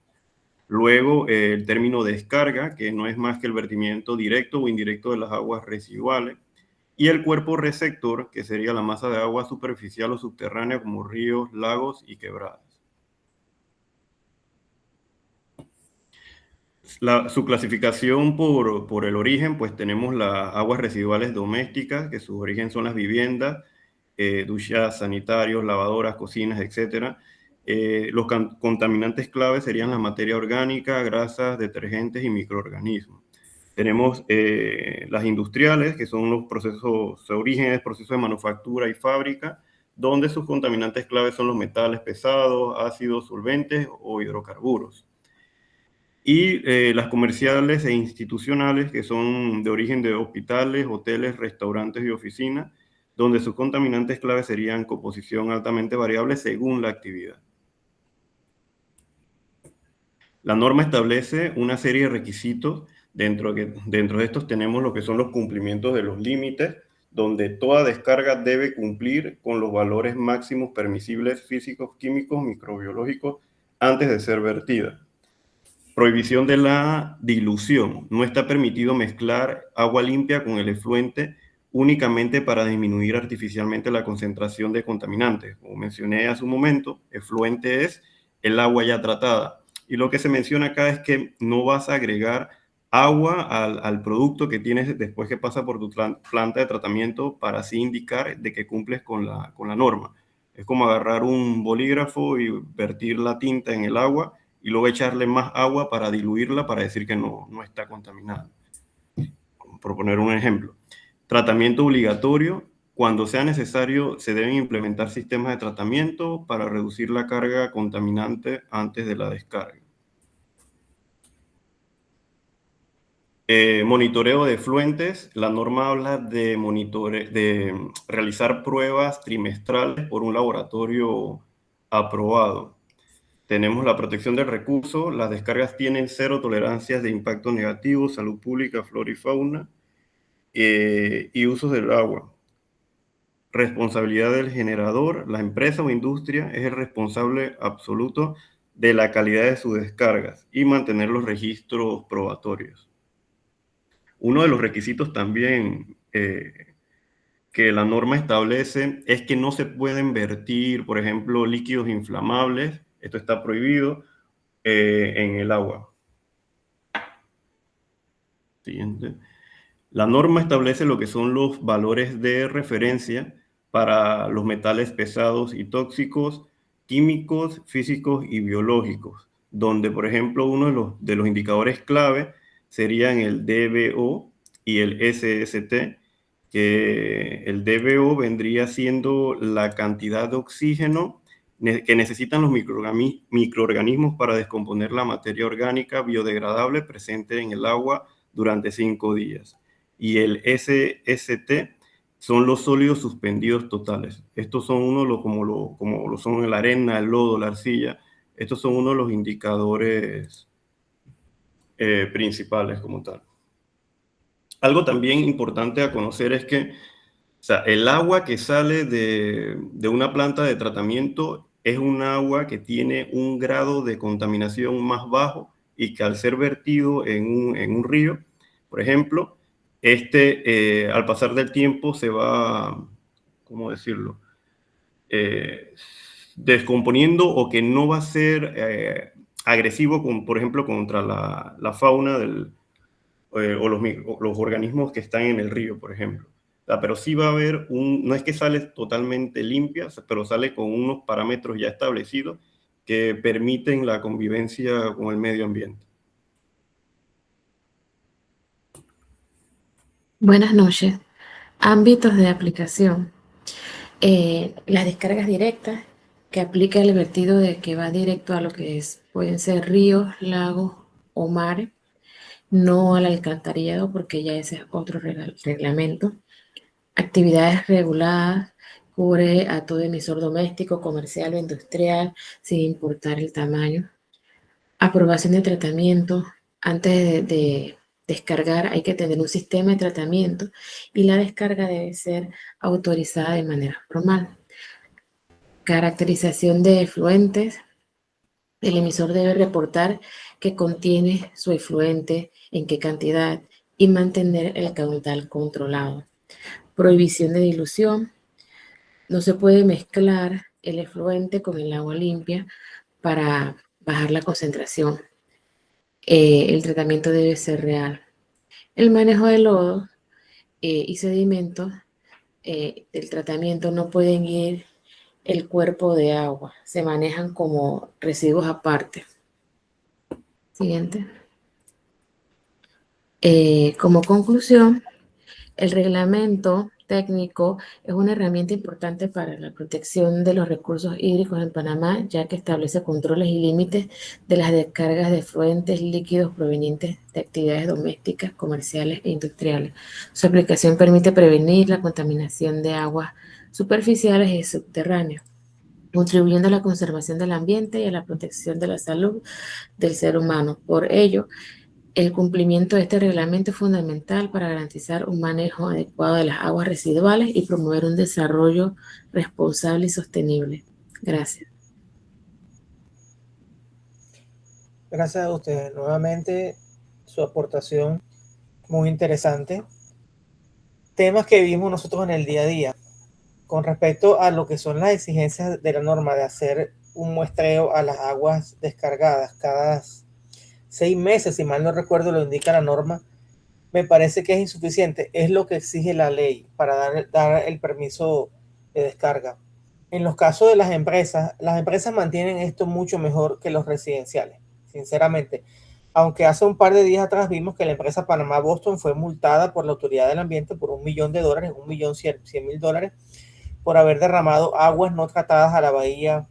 Luego, el término descarga, que no es más que el vertimiento directo o indirecto de las aguas residuales. Y el cuerpo receptor, que sería la masa de agua superficial o subterránea, como ríos, lagos y quebradas. Su clasificación por el origen, pues tenemos las aguas residuales domésticas, que su origen son las viviendas, duchas, sanitarios, lavadoras, cocinas, etc. Los contaminantes claves serían la materia orgánica, grasas, detergentes y microorganismos. Tenemos las industriales, que son los procesos de orígenes, procesos de manufactura y fábrica, donde sus contaminantes claves son los metales pesados, ácidos, solventes o hidrocarburos. Y las comerciales e institucionales, que son de origen de hospitales, hoteles, restaurantes y oficinas, donde sus contaminantes claves serían composición altamente variable según la actividad. La norma establece una serie de requisitos. Dentro de estos tenemos lo que son los cumplimientos de los límites, donde toda descarga debe cumplir con los valores máximos permisibles físicos, químicos, microbiológicos antes de ser vertida. Prohibición de la dilución. No está permitido mezclar agua limpia con el efluente únicamente para disminuir artificialmente la concentración de contaminantes. Como mencioné hace un momento, efluente es el agua ya tratada. Y lo que se menciona acá es que no vas a agregar agua al producto que tienes después que pasa por tu planta de tratamiento para así indicar de que cumples con la norma. Es como agarrar un bolígrafo y vertir la tinta en el agua y luego echarle más agua para diluirla para decir que no está contaminada. Por poner un ejemplo. Tratamiento obligatorio. Cuando sea necesario, se deben implementar sistemas de tratamiento para reducir la carga contaminante antes de la descarga. Monitoreo de efluentes. La norma habla de realizar pruebas trimestrales por un laboratorio aprobado. Tenemos la protección del recurso. Las descargas tienen 0 tolerancias de impacto negativo, salud pública, flora y fauna, y usos del agua. Responsabilidad del generador. La empresa o industria es el responsable absoluto de la calidad de sus descargas y mantener los registros probatorios. Uno de los requisitos también que la norma establece es que no se pueden vertir, por ejemplo, líquidos inflamables. Esto está prohibido en el agua. Siguiente. La norma establece lo que son los valores de referencia para los metales pesados y tóxicos, químicos, físicos y biológicos, donde, por ejemplo, uno de los indicadores clave serían el DBO y el SST, que el DBO vendría siendo la cantidad de oxígeno que necesitan los microorganismos para descomponer la materia orgánica biodegradable presente en el agua durante 5 días. Y el SST son los sólidos suspendidos totales. Estos son como lo son la arena, el lodo, la arcilla. Estos son uno de los indicadores principales como tal. Algo también importante a conocer es que el agua que sale de una planta de tratamiento es un agua que tiene un grado de contaminación más bajo y que al ser vertido en un río, por ejemplo, al pasar del tiempo se va, ¿cómo decirlo? Descomponiendo, o que no va a ser agresivo, por ejemplo, contra la fauna o los organismos que están en el río, por ejemplo. Pero sí va a haber no es que sale totalmente limpia, pero sale con unos parámetros ya establecidos que permiten la convivencia con el medio ambiente. Buenas noches. Ámbitos de aplicación. Las descargas directas, que aplica el vertido que va directo a lo que pueden ser ríos, lagos o mares, no al alcantarillado, porque ya ese es otro reglamento. Actividades reguladas, cubre a todo emisor doméstico, comercial o industrial, sin importar el tamaño. Aprobación de tratamiento. Antes de descargar hay que tener un sistema de tratamiento y la descarga debe ser autorizada de manera formal. Caracterización de efluentes. El emisor debe reportar qué contiene su efluente, en qué cantidad, y mantener el caudal controlado. Prohibición de dilución. No se puede mezclar el efluente con el agua limpia para bajar la concentración. El tratamiento debe ser real. El manejo de lodo y sedimentos del tratamiento no pueden ir el cuerpo de agua. Se manejan como residuos aparte. Siguiente. Como conclusión, el reglamento técnico, es una herramienta importante para la protección de los recursos hídricos en Panamá, ya que establece controles y límites de las descargas de efluentes líquidos provenientes de actividades domésticas, comerciales e industriales. Su aplicación permite prevenir la contaminación de aguas superficiales y subterráneas, contribuyendo a la conservación del ambiente y a la protección de la salud del ser humano. Por ello, el cumplimiento de este reglamento es fundamental para garantizar un manejo adecuado de las aguas residuales y promover un desarrollo responsable y sostenible. Gracias. Gracias a ustedes. Nuevamente, su aportación muy interesante. Temas que vimos nosotros en el día a día. Con respecto a lo que son las exigencias de la norma de hacer un muestreo a las aguas descargadas cada 6 meses, si mal no recuerdo, lo indica la norma, me parece que es insuficiente. Es lo que exige la ley para dar el permiso de descarga. En los casos de las empresas mantienen esto mucho mejor que los residenciales, sinceramente. Aunque hace un par de días atrás vimos que la empresa Panamá Boston fue multada por la Autoridad del Ambiente por $1 millón, $1.100.000, por haber derramado aguas no tratadas a la bahía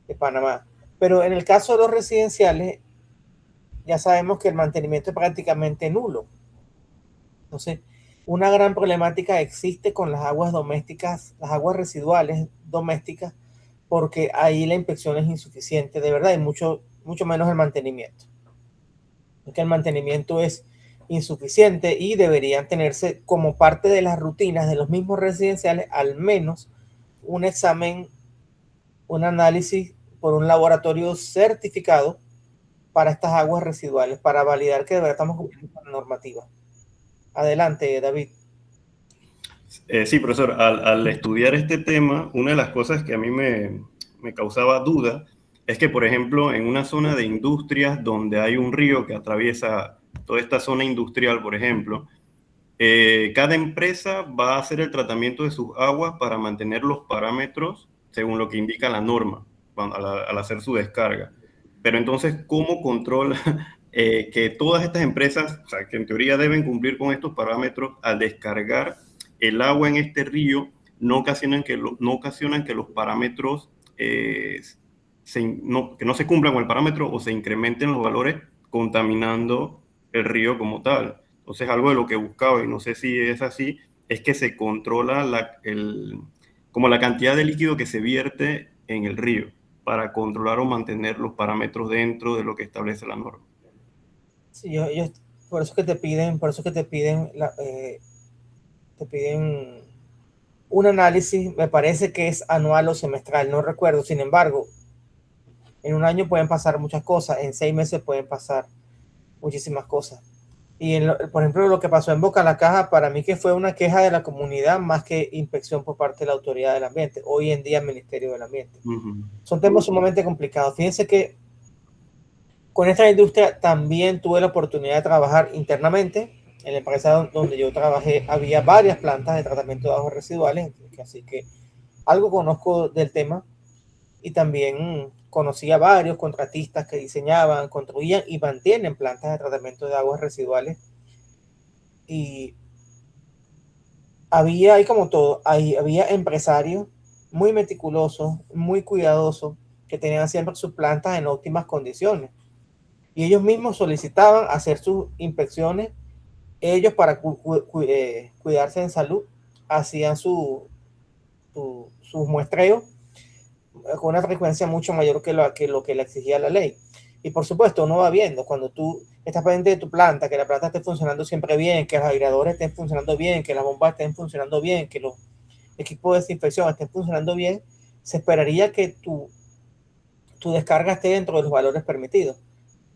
de Panamá. Pero en el caso de los residenciales, ya sabemos que el mantenimiento es prácticamente nulo. Entonces, una gran problemática existe con las aguas domésticas, las aguas residuales domésticas, porque ahí la inspección es insuficiente, de verdad, y mucho menos el mantenimiento. Porque el mantenimiento es insuficiente y deberían tenerse como parte de las rutinas de los mismos residenciales al menos un examen, un análisis por un laboratorio certificado para estas aguas residuales, para validar que de verdad estamos cumpliendo con la normativa. Adelante, David. Sí, profesor, al estudiar este tema, una de las cosas que a mí me causaba duda es que, por ejemplo, en una zona de industrias donde hay un río que atraviesa toda esta zona industrial, por ejemplo, cada empresa va a hacer el tratamiento de sus aguas para mantener los parámetros según lo que indica la norma al hacer su descarga. Pero entonces, ¿cómo controla que todas estas empresas, o sea, que en teoría deben cumplir con estos parámetros, al descargar el agua en este río, no ocasionan que los parámetros que no se cumplan con el parámetro o se incrementen los valores, contaminando el río como tal? Entonces, algo de lo que buscaba, y no sé si es así, es que se controla como la cantidad de líquido que se vierte en el río para controlar o mantener los parámetros dentro de lo que establece la norma. Sí, por eso que te piden un análisis, me parece que es anual o semestral, no recuerdo. Sin embargo, en un año pueden pasar muchas cosas, en 6 meses pueden pasar muchísimas cosas. Y por ejemplo, lo que pasó en Boca la Caja, para mí que fue una queja de la comunidad más que inspección por parte de la Autoridad del Ambiente, hoy en día el Ministerio del Ambiente. Son temas sumamente complicados. Fíjense que con esta industria también tuve la oportunidad de trabajar internamente. En la empresa donde yo trabajé había varias plantas de tratamiento de aguas residuales, así que algo conozco del tema, y también conocí a varios contratistas que diseñaban, construían y mantienen plantas de tratamiento de aguas residuales. Y ahí como todo, había empresarios muy meticulosos, muy cuidadosos, que tenían siempre sus plantas en óptimas condiciones. Y ellos mismos solicitaban hacer sus inspecciones. Ellos, para cuidarse en salud, hacían sus muestreos con una frecuencia mucho mayor que lo que le exigía la ley. Y por supuesto, uno va viendo, cuando tú estás pendiente de tu planta, que la planta esté funcionando siempre bien, que los aireadores estén funcionando bien, que las bombas estén funcionando bien, que los equipos de desinfección estén funcionando bien, se esperaría que tu descarga esté dentro de los valores permitidos.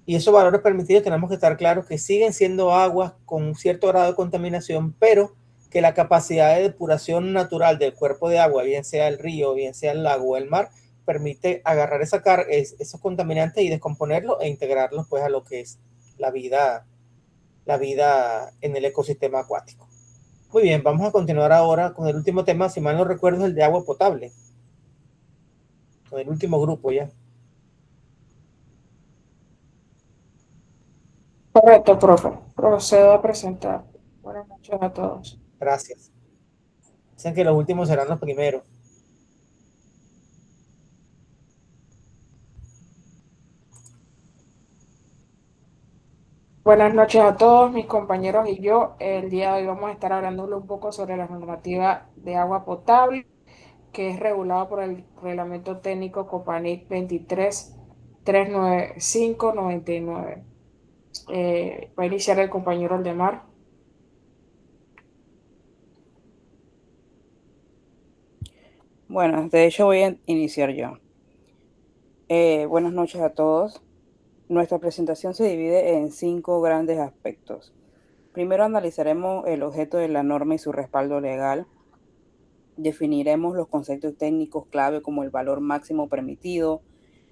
Y esos valores permitidos tenemos que estar claros que siguen siendo aguas con un cierto grado de contaminación, pero que la capacidad de depuración natural del cuerpo de agua, bien sea el río, bien sea el lago o el mar, permite agarrar esos contaminantes y descomponerlos e integrarlos pues a lo que es la vida en el ecosistema acuático. Muy bien, vamos a continuar ahora con el último tema, si mal no recuerdo, es el de agua potable. Con el último grupo ya. Correcto, profe. Procedo a presentar. Buenas noches a todos. Gracias. Dicen que los últimos serán los primeros. Buenas noches a todos mis compañeros y yo. El día de hoy vamos a estar hablando un poco sobre la normativa de agua potable, que es regulada por el Reglamento Técnico Copanic 2339599. Va a iniciar el compañero Aldemar. Bueno, de hecho voy a iniciar yo. Buenas noches a todos. Nuestra presentación se divide en 5 grandes aspectos. Primero analizaremos el objeto de la norma y su respaldo legal. Definiremos los conceptos técnicos clave como el valor máximo permitido.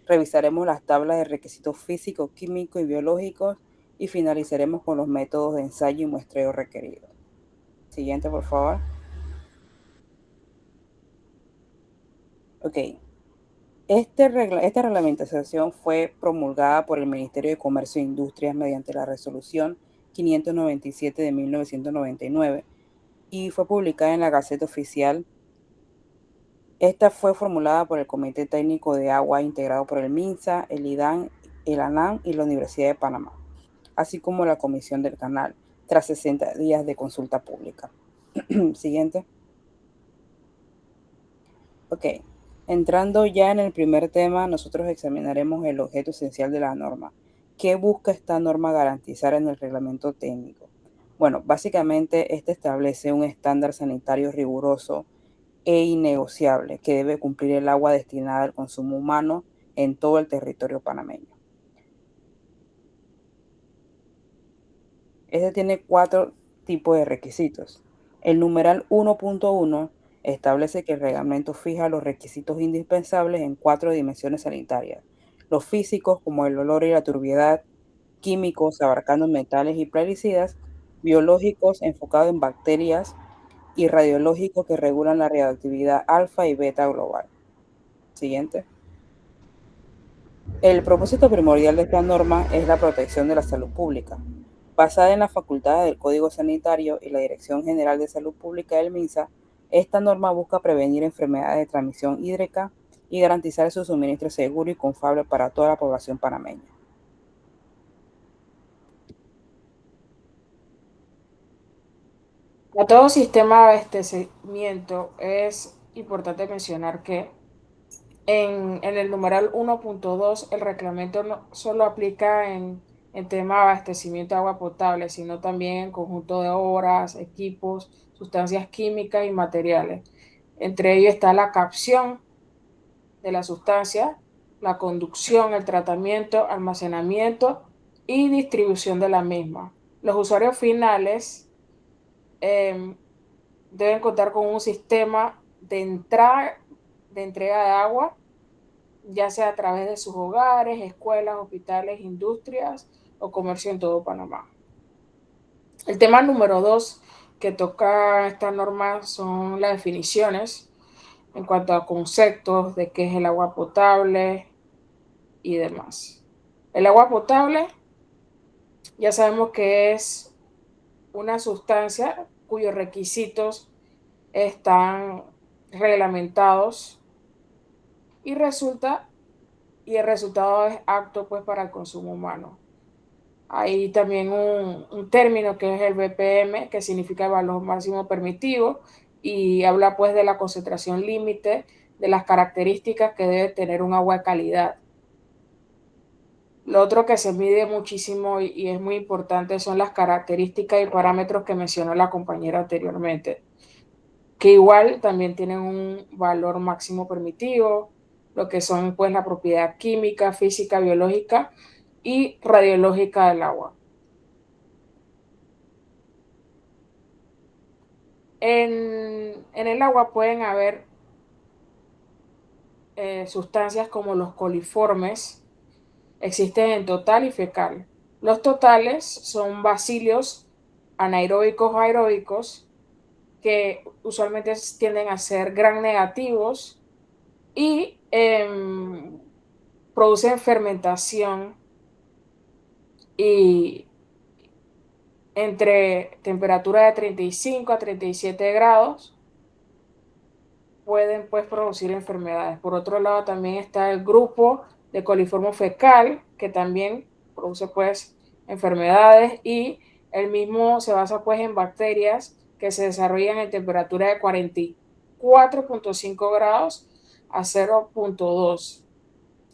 Revisaremos las tablas de requisitos físicos, químicos y biológicos. Y finalizaremos con los métodos de ensayo y muestreo requeridos. Siguiente, por favor. Ok. Esta reglamentación fue promulgada por el Ministerio de Comercio e Industrias mediante la Resolución 597 de 1999 y fue publicada en la Gaceta Oficial. Esta fue formulada por el Comité Técnico de Agua integrado por el MINSA, el IDAN, el ANAM y la Universidad de Panamá, así como la Comisión del Canal, tras 60 días de consulta pública. Siguiente. Ok. Entrando ya en el primer tema, nosotros examinaremos el objeto esencial de la norma. ¿Qué busca esta norma garantizar en el reglamento técnico? Bueno, básicamente este establece un estándar sanitario riguroso e innegociable que debe cumplir el agua destinada al consumo humano en todo el territorio panameño. Este tiene 4 tipos de requisitos. El numeral 1.1 establece que el reglamento fija los requisitos indispensables en 4 dimensiones sanitarias. Los físicos, como el olor y la turbiedad; químicos, abarcando metales y plaguicidas; biológicos, enfocados en bacterias; y radiológicos, que regulan la radioactividad alfa y beta global. Siguiente. El propósito primordial de esta norma es la protección de la salud pública. Basada en las facultades del Código Sanitario y la Dirección General de Salud Pública del MINSA, esta norma busca prevenir enfermedades de transmisión hídrica y garantizar su suministro seguro y confiable para toda la población panameña. A todo sistema de abastecimiento es importante mencionar que en el numeral 1.2 el reglamento no solo aplica en tema de abastecimiento de agua potable, sino también en conjunto de obras, equipos, sustancias químicas y materiales. Entre ellos está la captación de la sustancia, la conducción, el tratamiento, almacenamiento y distribución de la misma. Los usuarios finales deben contar con un sistema de entrega de agua, ya sea a través de sus hogares, escuelas, hospitales, industrias o comercio en todo Panamá. El tema número 2 que toca esta norma son las definiciones en cuanto a conceptos de qué es el agua potable y demás. El agua potable ya sabemos que es una sustancia cuyos requisitos están reglamentados y el resultado es apto pues para el consumo humano. Hay también un término que es el BPM, que significa el valor máximo permitido, y habla pues de la concentración límite de las características que debe tener un agua de calidad. Lo otro que se mide muchísimo y es muy importante son las características y parámetros que mencionó la compañera anteriormente, que igual también tienen un valor máximo permitido, lo que son pues la propiedad química, física, biológica y radiológica del agua. En el agua pueden haber sustancias como los coliformes, existen en total y fecal. Los totales son bacilios anaeróbicos o aeróbicos que usualmente tienden a ser gram negativos y producen fermentación y entre temperatura de 35 a 37 grados pueden pues producir enfermedades. Por otro lado, también está el grupo de coliformo fecal, que también produce pues enfermedades, y el mismo se basa pues en bacterias que se desarrollan en temperatura de 44.5 grados a 0.2,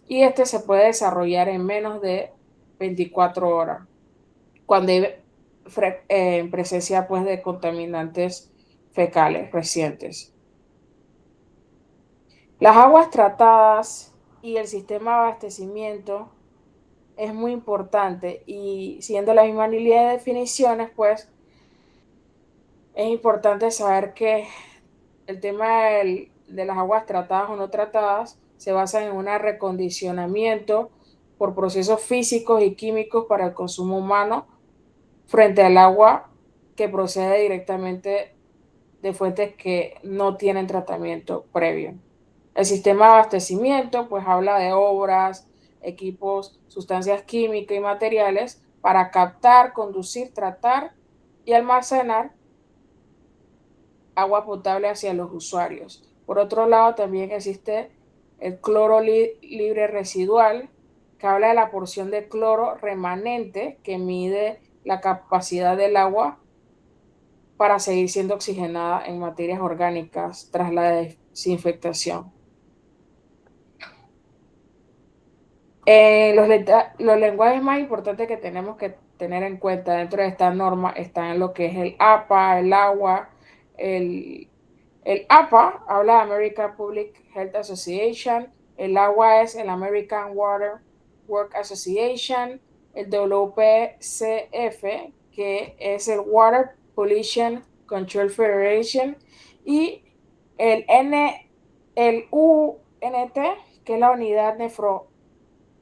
y este se puede desarrollar en menos de 24 horas cuando hay presencia pues de contaminantes fecales recientes. Las aguas tratadas y el sistema de abastecimiento es muy importante, y siendo la misma línea de definiciones, pues es importante saber que el tema de las aguas tratadas o no tratadas se basa en un recondicionamiento por procesos físicos y químicos para el consumo humano frente al agua que procede directamente de fuentes que no tienen tratamiento previo. El sistema de abastecimiento pues habla de obras, equipos, sustancias químicas y materiales para captar, conducir, tratar y almacenar agua potable hacia los usuarios. Por otro lado, también existe el cloro libre residual, que habla de la porción de cloro remanente que mide la capacidad del agua para seguir siendo oxigenada en materias orgánicas tras la desinfectación. Los lenguajes más importantes que tenemos que tener en cuenta dentro de esta norma están en lo que es el APA, el agua. El APA habla de American Public Health Association, el agua es el American Water Work Association, el WPCF, que es el Water Pollution Control Federation, y el UNT, que es la unidad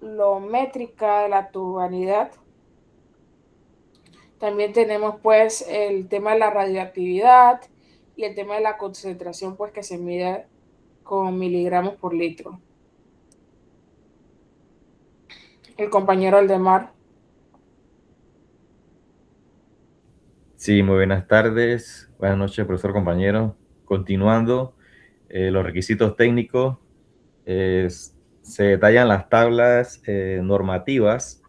nefrométrica de la tubanidad. También tenemos pues el tema de la radioactividad y el tema de la concentración pues que se mide con miligramos por litro. El compañero Aldemar. Sí, muy buenas tardes, buenas noches, profesor, compañero. Continuando, los requisitos técnicos, se detallan las tablas normativas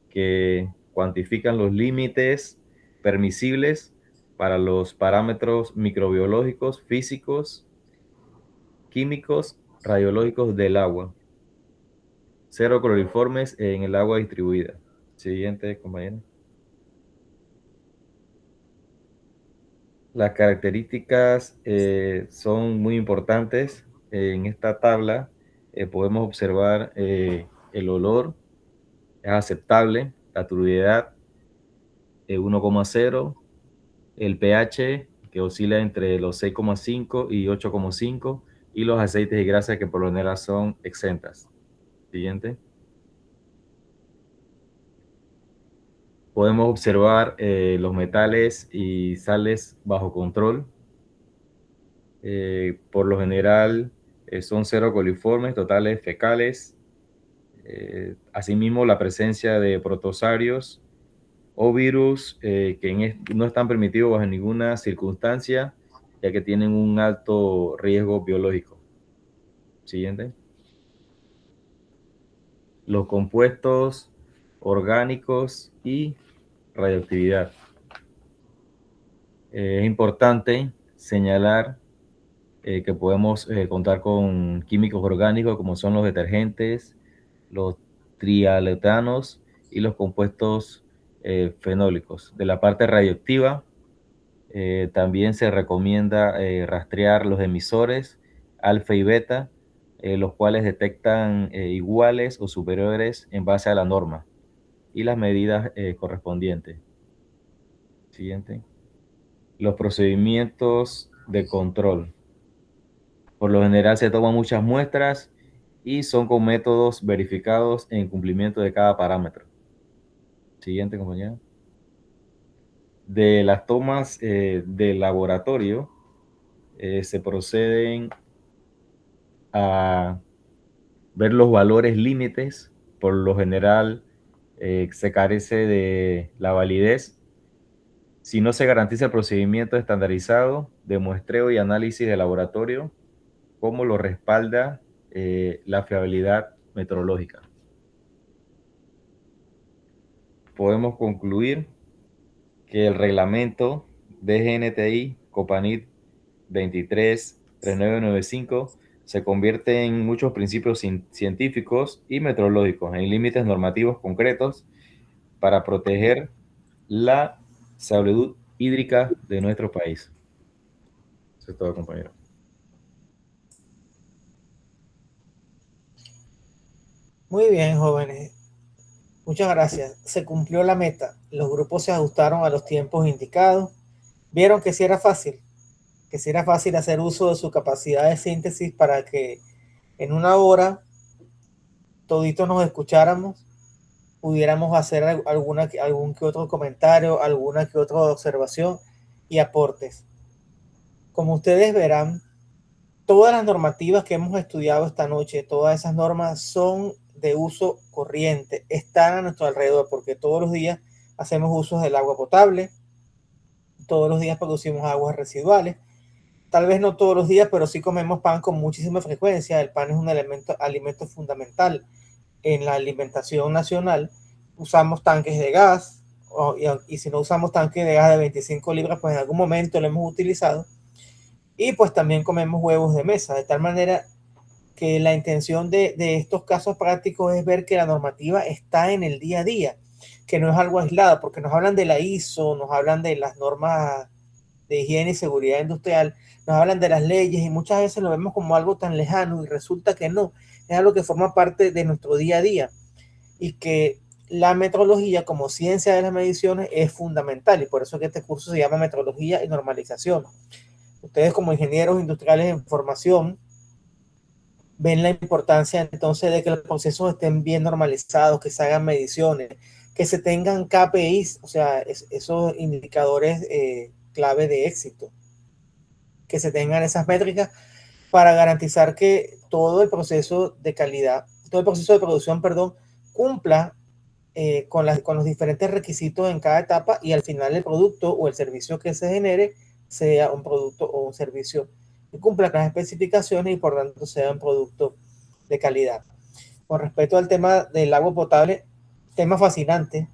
que cuantifican los límites permisibles para los parámetros microbiológicos, físicos, químicos, radiológicos del agua. 0 cloriformes en el agua distribuida. Siguiente, compañero. Las características son muy importantes. En esta tabla podemos observar el olor, es aceptable, la turbidez 1,0, el pH que oscila entre los 6,5 y 8,5, y los aceites y grasas que por lo general son exentas. Siguiente. Podemos observar los metales y sales bajo control. Por lo general son 0 coliformes totales fecales. Asimismo, la presencia de protozarios o virus que no están permitidos bajo ninguna circunstancia, ya que tienen un alto riesgo biológico. Siguiente. Los compuestos orgánicos y radioactividad. Es importante señalar que podemos contar con químicos orgánicos como son los detergentes, los trialetanos y los compuestos fenólicos. De la parte radioactiva, también se recomienda rastrear los emisores alfa y beta, los cuales detectan iguales o superiores en base a la norma y las medidas correspondientes. Siguiente. Los procedimientos de control. Por lo general se toman muchas muestras y son con métodos verificados en cumplimiento de cada parámetro. Siguiente, compañero. De las tomas del laboratorio se proceden a ver los valores límites. Por lo general se carece de la validez si no se garantiza el procedimiento estandarizado de muestreo y análisis de laboratorio. como lo respalda la fiabilidad meteorológica. Podemos concluir que el reglamento DGNTI Copanit 233995 se convierte en muchos principios científicos y meteorológicos, en límites normativos concretos para proteger la salud hídrica de nuestro país. Eso es todo, compañero. Muy bien, jóvenes. Muchas gracias. Se cumplió la meta. Los grupos se ajustaron a los tiempos indicados. Vieron que sí era fácil, hacer uso de su capacidad de síntesis para que en una hora toditos nos escucháramos, pudiéramos hacer algún que otro comentario, alguna que otra observación y aportes. Como ustedes verán, todas las normativas que hemos estudiado esta noche, todas esas normas son de uso corriente, están a nuestro alrededor, porque todos los días hacemos usos del agua potable, todos los días producimos aguas residuales, tal vez no todos los días, pero sí comemos pan con muchísima frecuencia. El pan es un alimento fundamental en la alimentación nacional. Usamos tanques de gas, y si no usamos tanques de gas de 25 libras, pues en algún momento lo hemos utilizado. Y pues también comemos huevos de mesa, de tal manera que la intención de estos casos prácticos es ver que la normativa está en el día a día, que no es algo aislado, porque nos hablan de la ISO, nos hablan de las normas de higiene y seguridad industrial, nos hablan de las leyes y muchas veces lo vemos como algo tan lejano y resulta que no, es algo que forma parte de nuestro día a día y que la metrología como ciencia de las mediciones es fundamental, y por eso que este curso se llama Metrología y Normalización. Ustedes como ingenieros industriales en formación ven la importancia entonces de que los procesos estén bien normalizados, que se hagan mediciones, que se tengan KPIs, o sea, esos indicadores clave de éxito, que se tengan esas métricas para garantizar que todo el proceso de calidad, todo el proceso de producción, cumpla con los diferentes requisitos en cada etapa, y al final el producto o el servicio que se genere sea un producto o un servicio que cumpla con las especificaciones y por tanto sea un producto de calidad. Con respecto al tema del agua potable, tema fascinante.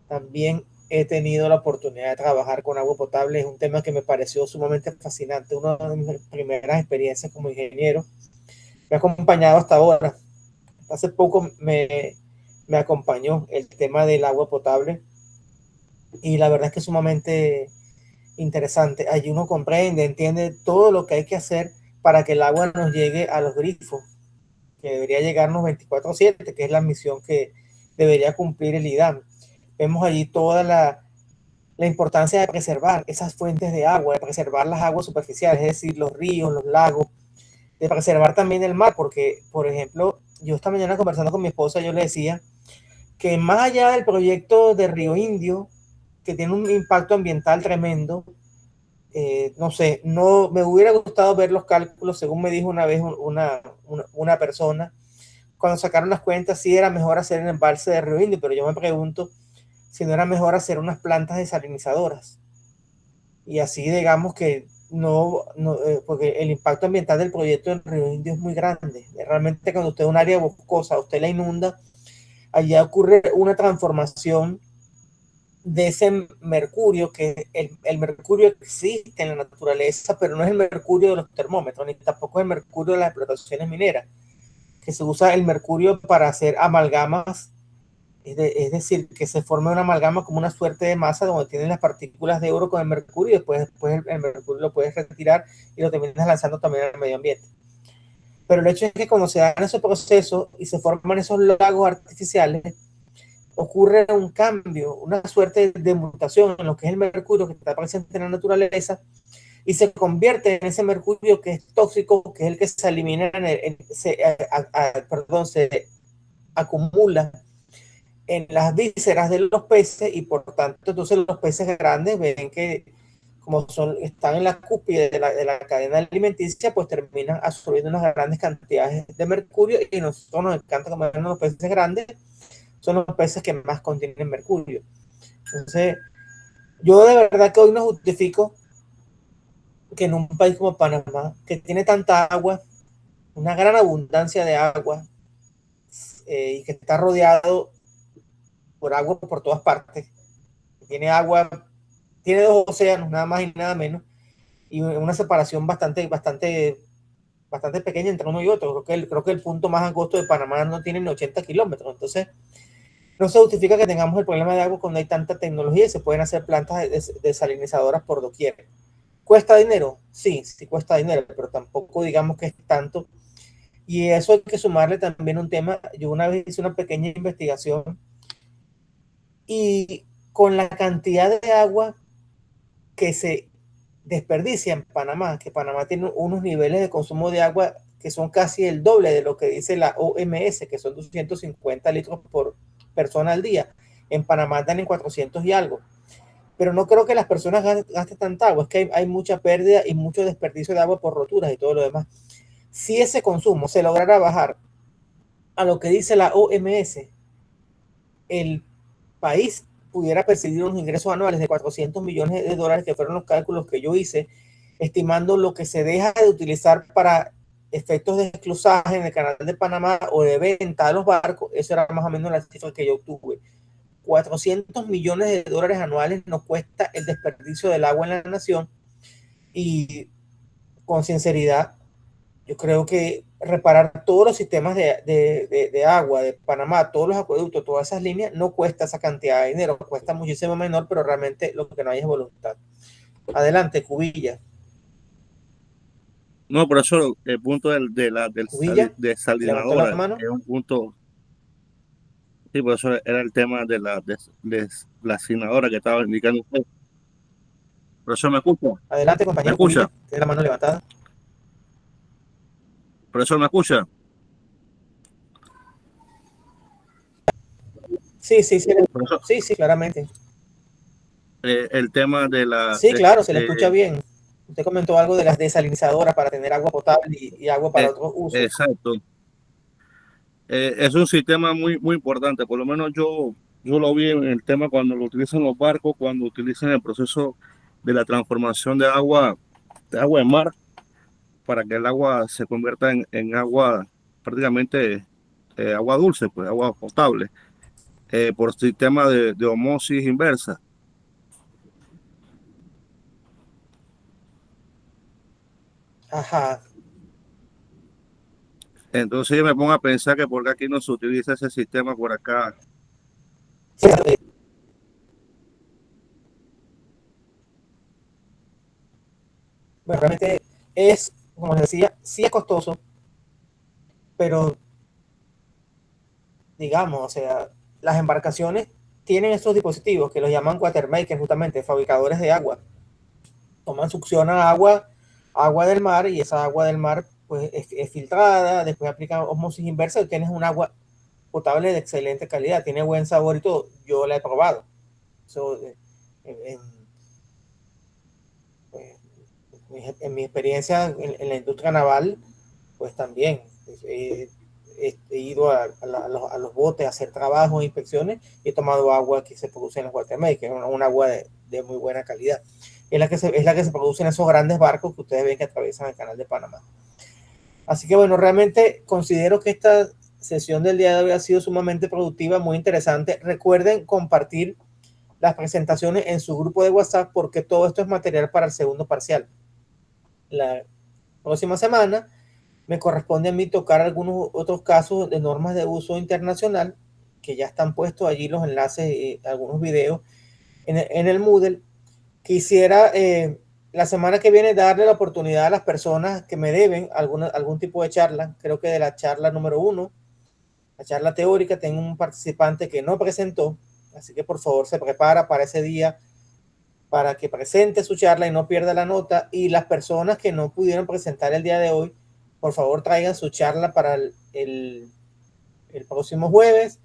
También he tenido la oportunidad de trabajar con agua potable. Es un tema que me pareció sumamente fascinante, una de mis primeras experiencias como ingeniero. Me ha acompañado hasta ahora. Hace poco me acompañó el tema del agua potable y la verdad es que es sumamente interesante. Allí uno comprende, entiende todo lo que hay que hacer para que el agua nos llegue a los grifos, que debería llegarnos 24/7, que es la misión que debería cumplir el IDAM. Vemos allí toda la importancia de preservar esas fuentes de agua, de preservar las aguas superficiales, es decir, los ríos, los lagos, de preservar también el mar, porque, por ejemplo, yo esta mañana conversando con mi esposa, yo le decía que más allá del proyecto de Río Indio, que tiene un impacto ambiental tremendo, no sé, no me hubiera gustado ver los cálculos, según me dijo una vez una persona, cuando sacaron las cuentas, sí era mejor hacer el embalse de Río Indio, pero yo me pregunto si no era mejor hacer unas plantas desalinizadoras. Y así digamos que porque el impacto ambiental del proyecto del Río Indio es muy grande. Realmente cuando usted es un área boscosa, usted la inunda, allá ocurre una transformación de ese mercurio, que el mercurio existe en la naturaleza, pero no es el mercurio de los termómetros, ni tampoco es el mercurio de las explotaciones mineras, que se usa el mercurio para hacer amalgamas, es decir, que se forma una amalgama como una suerte de masa donde tienen las partículas de oro con el mercurio, y después el mercurio lo puedes retirar y lo terminas lanzando también al medio ambiente. Pero el hecho es que cuando se dan esos procesos y se forman esos lagos artificiales, ocurre un cambio, una suerte de mutación en lo que es el mercurio que está presente en la naturaleza, y se convierte en ese mercurio que es tóxico, que es el que se elimina, se acumula en las vísceras de los peces, y por tanto entonces los peces grandes ven que como están en la cúspide de la cadena alimenticia, pues terminan absorbiendo unas grandes cantidades de mercurio, y nosotros nos encanta comer los peces grandes, son los peces que más contienen mercurio. Entonces, yo de verdad que hoy no justifico que en un país como Panamá, que tiene tanta agua, una gran abundancia de agua, y que está rodeado por agua por todas partes, tiene agua, tiene dos océanos, nada más y nada menos, y una separación bastante pequeña entre uno y otro. Creo que el punto más angosto de Panamá no tiene ni 80 kilómetros. Entonces, no se justifica que tengamos el problema de agua cuando hay tanta tecnología y se pueden hacer plantas desalinizadoras por doquier. ¿Cuesta dinero? Sí, sí cuesta dinero, pero tampoco digamos que es tanto. Y eso hay que sumarle también un tema. Yo una vez hice una pequeña investigación y con la cantidad de agua que se desperdicia en Panamá, que Panamá tiene unos niveles de consumo de agua que son casi el doble de lo que dice la OMS, que son 250 litros por persona al día. En Panamá están en 400 y algo. Pero no creo que las personas gasten tanta agua, es que hay mucha pérdida y mucho desperdicio de agua por roturas y todo lo demás. Si ese consumo se lograra bajar a lo que dice la OMS, el país pudiera percibir unos ingresos anuales de 400 millones de dólares, que fueron los cálculos que yo hice, estimando lo que se deja de utilizar para efectos de esclusaje en el canal de Panamá o de venta de los barcos. Eso era más o menos la cifra que yo obtuve. 400 millones de dólares anuales nos cuesta el desperdicio del agua en la nación, y con sinceridad, yo creo que reparar todos los sistemas de agua de Panamá, todos los acueductos, todas esas líneas, no cuesta esa cantidad de dinero, cuesta muchísimo menor, pero realmente lo que no hay es voluntad. Adelante, Cubilla. No, por eso el punto Cubilla, desalinadora levantó la mano. es un punto. Sí, por eso era el tema de la desalinadora que estaba indicando usted. Por eso me escucha. Adelante, compañero. ¿Me escucha? Cubilla, tiene la mano levantada. Por eso me escucha. Sí, claramente. El tema de la... Sí, claro, se le escucha bien. Usted comentó algo de las desalinizadoras para tener agua potable y agua para otros usos. Exacto. Es un sistema muy, muy importante. Por lo menos yo lo vi en el tema cuando lo utilizan los barcos, cuando utilizan el proceso de la transformación de agua en mar, para que el agua se convierta en agua prácticamente agua dulce, pues agua potable, por sistema de osmosis inversa. Ajá. Entonces yo me pongo a pensar que porque aquí no se utiliza ese sistema por acá. Bueno, realmente es, como les decía, sí es costoso, pero digamos, o sea, las embarcaciones tienen estos dispositivos que los llaman watermakers, justamente fabricadores de agua. Succionan agua del mar, y esa agua del mar pues es filtrada, después aplican osmosis inversa y tienes un agua potable de excelente calidad, tiene buen sabor y todo. Yo la he probado. En mi experiencia en la industria naval, pues también he ido a los botes a hacer trabajos, inspecciones, y he tomado agua que se produce en los watermakers, que es un agua de muy buena calidad. Es la que se produce en esos grandes barcos que ustedes ven que atraviesan el canal de Panamá. Así que bueno, realmente considero que esta sesión del día de hoy ha sido sumamente productiva, muy interesante. Recuerden compartir las presentaciones en su grupo de WhatsApp, porque todo esto es material para el segundo parcial. La próxima semana me corresponde a mí tocar algunos otros casos de normas de uso internacional, que ya están puestos allí los enlaces, algunos videos en el Moodle. Quisiera la semana que viene darle la oportunidad a las personas que me deben algún tipo de charla. Creo que de la charla número 1, la charla teórica, tengo un participante que no presentó, así que por favor se prepara para ese día para que presente su charla y no pierda la nota. Y las personas que no pudieron presentar el día de hoy, por favor traigan su charla para el próximo jueves,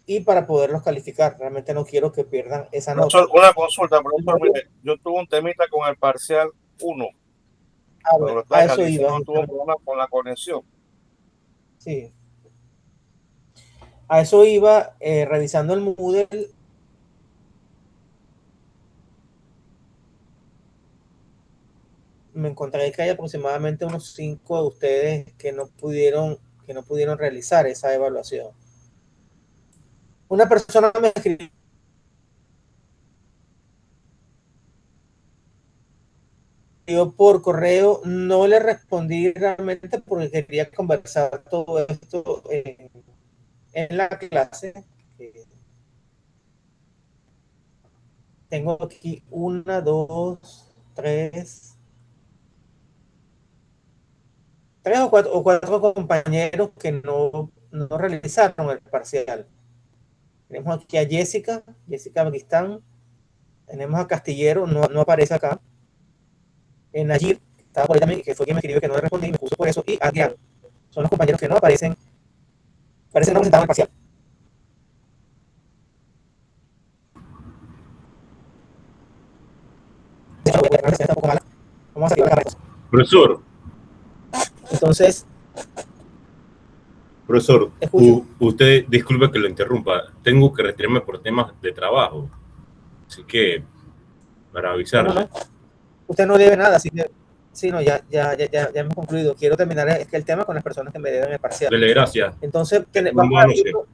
y para poderlos calificar. Realmente no quiero que pierdan esa nota. Una consulta, profesor. Mire, yo tuve un temita con el parcial 1. Bueno, a eso iba. Tuve un problema con la conexión. Sí. A eso iba, revisando el Moodle. me encontré que hay aproximadamente unos 5 de ustedes que no pudieron realizar esa evaluación. Una persona me escribió por correo, no le respondí realmente porque quería conversar todo esto en la clase. Tengo aquí 1, 2, 3 o cuatro compañeros que no realizaron el parcial. Tenemos aquí a Jessica Bagistán, tenemos a Castillero, no aparece acá. En Nayib, que estaba por ahí también, que fue quien me escribió que no le respondí, me puso por eso, y Adrián. Son los compañeros que no aparecen, parecen no presentaron el parcial. Vamos a salir a la Profesor. Entonces, profesor, usted disculpe que lo interrumpa, tengo que retirarme por temas de trabajo, así que para avisarle. No. Usted no debe nada, así que sí, no, ya hemos concluido. Quiero terminar el tema con las personas que me deben el parcial. Dele, gracias. Entonces, vamos a abrirlo.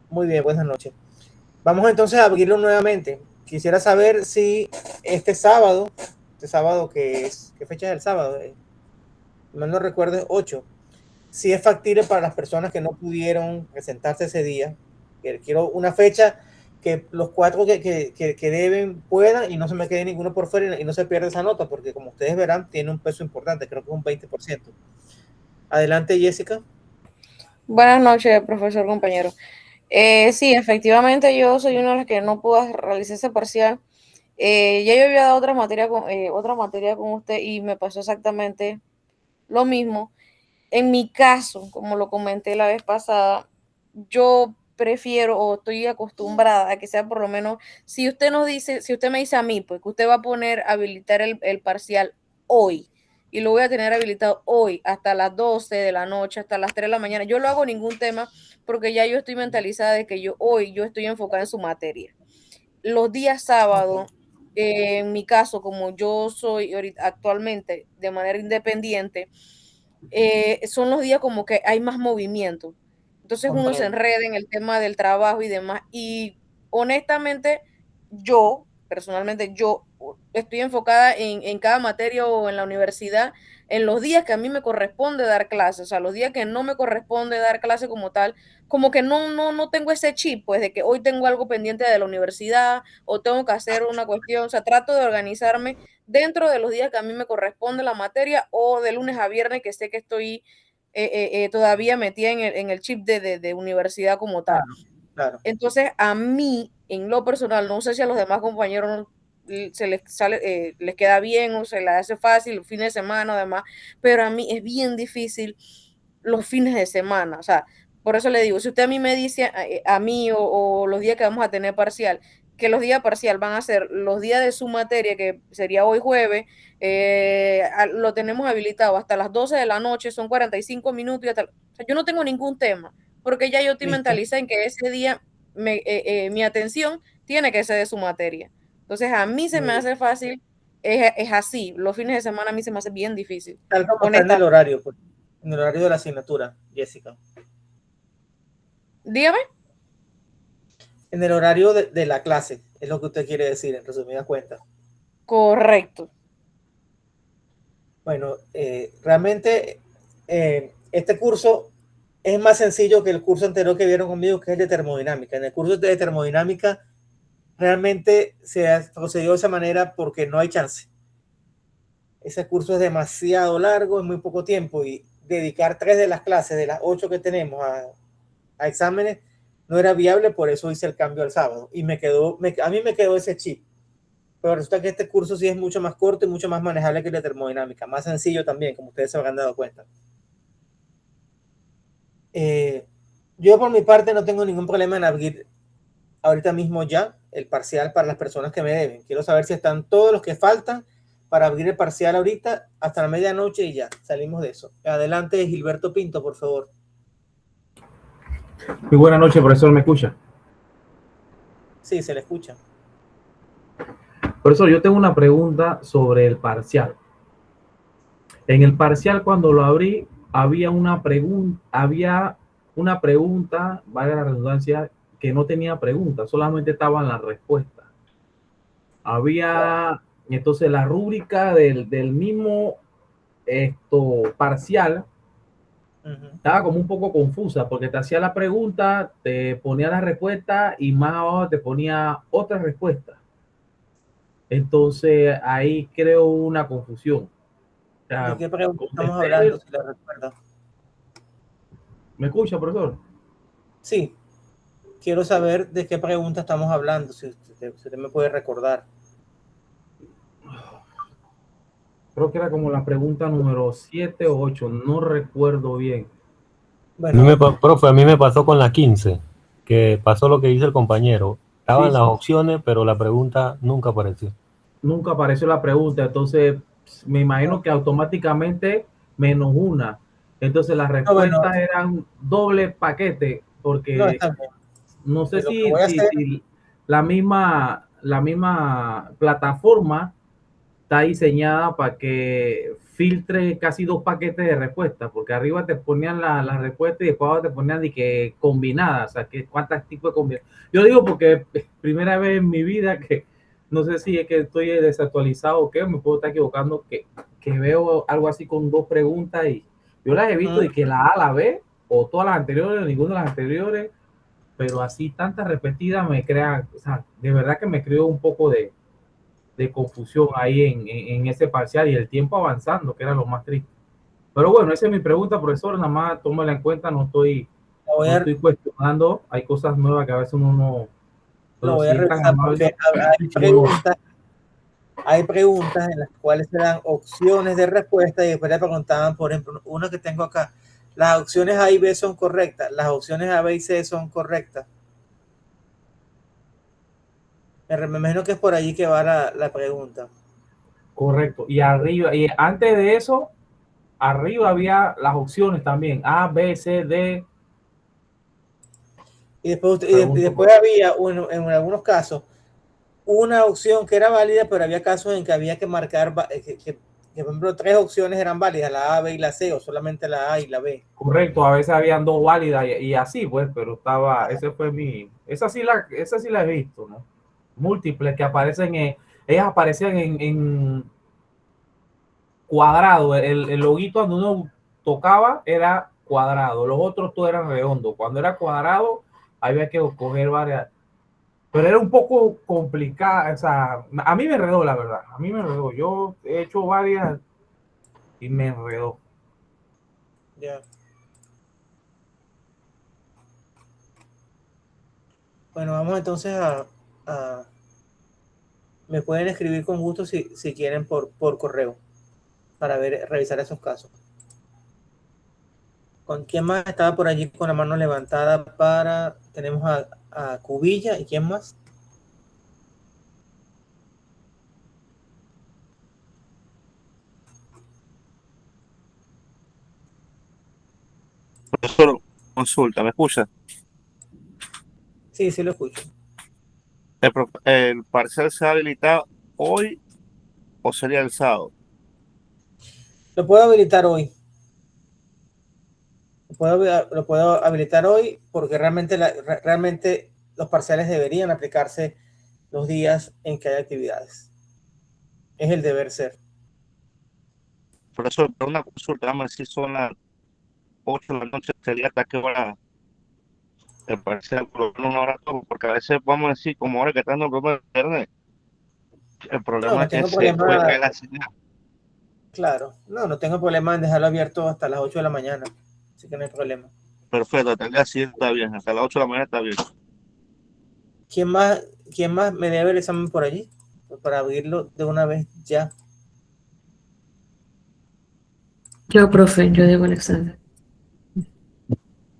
Muy bien, buenas noches. Vamos entonces a abrirlo nuevamente. Quisiera saber si este sábado ¿qué fecha es el sábado? Mal no recuerdo, es 8. Si es factible para las personas que no pudieron presentarse ese día. Quiero una fecha que los 4 que deben puedan y no se me quede ninguno por fuera y no se pierda esa nota, porque como ustedes verán, tiene un peso importante, creo que es un 20%. Adelante, Jessica. Buenas noches, profesor, compañero. Sí, efectivamente yo soy una de las que no pudo realizar ese parcial. Ya yo había dado otra materia con usted y me pasó exactamente lo mismo. En mi caso, como lo comenté la vez pasada, yo prefiero o estoy acostumbrada a que sea por lo menos, si usted me dice a mí, pues que usted va a habilitar el parcial hoy y lo voy a tener habilitado hoy hasta las 12 de la noche, hasta las 3 de la mañana, yo no hago ningún tema porque ya yo estoy mentalizada de que yo estoy enfocada en su materia. Los días sábados, en mi caso, como yo soy actualmente de manera independiente, son los días como que hay más movimiento. Entonces uno se enreda en el tema del trabajo y demás. Y honestamente, personalmente, yo estoy enfocada en cada materia o en la universidad, en los días que a mí me corresponde dar clases, o sea, los días que no me corresponde dar clase como tal, como que no tengo ese chip, pues, de que hoy tengo algo pendiente de la universidad o tengo que hacer una cuestión, o sea, trato de organizarme dentro de los días que a mí me corresponde la materia o de lunes a viernes que sé que estoy todavía metida en el chip de universidad como tal. Claro. Entonces, a mí, en lo personal, no sé si a los demás compañeros les queda bien o se les hace fácil los fines de semana o demás, pero a mí es bien difícil los fines de semana. O sea, por eso le digo, si usted a mí me dice, a mí o los días que vamos a tener parcial, que los días parcial van a ser los días de su materia, que sería hoy jueves, lo tenemos habilitado hasta las 12 de la noche, son 45 minutos y o sea, yo no tengo ningún tema, porque ya yo estoy mentalizada en que ese día mi atención tiene que ser de su materia. Entonces a mí se me hace fácil, es así, los fines de semana a mí se me hace bien difícil. Tal como está en el horario de la asignatura, Jessica. Dígame. En el horario de la clase, es lo que usted quiere decir, en resumidas cuentas. Correcto. Bueno, realmente este curso es más sencillo que el curso anterior que vieron conmigo, que es de termodinámica. En el curso de termodinámica realmente se ha procedido de esa manera porque no hay chance. Ese curso es demasiado largo en muy poco tiempo y dedicar 3 de las clases de las 8 que tenemos a exámenes no era viable, por eso hice el cambio al sábado y a mí me quedó ese chip. Pero resulta que este curso sí es mucho más corto y mucho más manejable que el de termodinámica, más sencillo también, como ustedes se habrán dado cuenta. Yo por mi parte no tengo ningún problema en abrir ahorita mismo ya el parcial para las personas que me deben. Quiero saber si están todos los que faltan para abrir el parcial ahorita hasta la medianoche y ya salimos de eso. Adelante, Gilberto Pinto, por favor. Muy buenas noches, profesor, ¿me escucha? Sí, se le escucha. Profesor, yo tengo una pregunta sobre el parcial. En el parcial, cuando lo abrí, había una pregunta, vaya la redundancia, que no tenía pregunta, solamente estaban las respuestas. Había, entonces, la rúbrica del mismo parcial estaba como un poco confusa, porque te hacía la pregunta, te ponía la respuesta y más abajo te ponía otra respuesta. Entonces, ahí creo una confusión. O sea, ¿De qué pregunta estamos contesté- hablando, si la recuerda? ¿Me escucha, profesor? Sí, quiero saber de qué pregunta estamos hablando, si usted me puede recordar. Creo que era como la pregunta número 7 o 8, no recuerdo bien. Bueno, Profe, a mí me pasó con la 15, que pasó lo que dice el compañero. Estaban Sí, las sí. opciones, pero la pregunta nunca apareció. Nunca apareció la pregunta, entonces me imagino que automáticamente menos una. Entonces las no, bueno, respuestas eran doble paquete, no, porque está bien. no sé Lo que voy a hacer, si la misma plataforma está diseñada para que filtre casi dos paquetes de respuestas, porque arriba te ponían la respuesta y después abajo te ponían de que combinadas, o sea, que cuántos tipos de combinadas. Yo digo porque es primera vez en mi vida que no sé si es que estoy desactualizado o qué, me puedo estar equivocando, que veo algo así con dos preguntas y yo las he visto de que la A, la B, o todas las anteriores, ninguna de las anteriores, pero así tantas repetidas me crean, o sea, de verdad que me creó un poco de confusión ahí en ese parcial y el tiempo avanzando, que era lo más triste. Pero bueno, esa es mi pregunta, profesor, nada más tómala en cuenta, no estoy cuestionando, hay cosas nuevas que a veces uno no... lo voy si a es tan revisar amable, porque hay preguntas en las cuales se dan opciones de respuesta y después le preguntaban, por ejemplo, una que tengo acá, las opciones A y B son correctas, las opciones A, B y C son correctas. Me imagino que es por allí que va la pregunta. Correcto, y arriba, y antes de eso, arriba había las opciones también, A, B, C, D. Y después había, en algunos casos, una opción que era válida, pero había casos en que había que marcar, que, por ejemplo, 3 opciones eran válidas, la A, B y la C, o solamente la A y la B. Correcto, a veces habían dos válidas y así, pues, pero estaba, ese fue esa sí la he visto, ¿no? Múltiples que aparecen ellas aparecían en cuadrado, el loguito donde uno tocaba era cuadrado, los otros todos eran redondos. Cuando era cuadrado, había que coger varias, pero era un poco complicada, o sea, a mí me enredó, la verdad, a mí me enredó. Yo he hecho varias y me enredó. Ya. Bueno, vamos entonces me pueden escribir con gusto si quieren por correo para revisar esos casos. ¿Con quién más estaba por allí con la mano levantada? Tenemos a Cubilla, ¿y quién más? Profesor, consulta, ¿me escucha? Sí, sí lo escucho. ¿El parcial se habilita hoy o sería el sábado? Lo puedo habilitar hoy. Lo puedo habilitar hoy porque realmente los parciales deberían aplicarse los días en que hay actividades. Es el deber ser. Profesor, pero una consulta, vamos a decir son las 8 de la noche, sería hasta qué hora el parcial, por lo menos una hora todo, porque a veces vamos a decir, como ahora que está dando el problema de internet, el problema No es que tengo se puede problema. caer la señal. Claro, no tengo problema en dejarlo abierto hasta las 8 de la mañana. Así que no hay problema. Perfecto, hasta el día 7 está bien, hasta las 8 de la mañana está bien. ¿Quién más me debe el examen por allí? Para abrirlo de una vez ya. Yo, profe, yo debo el examen.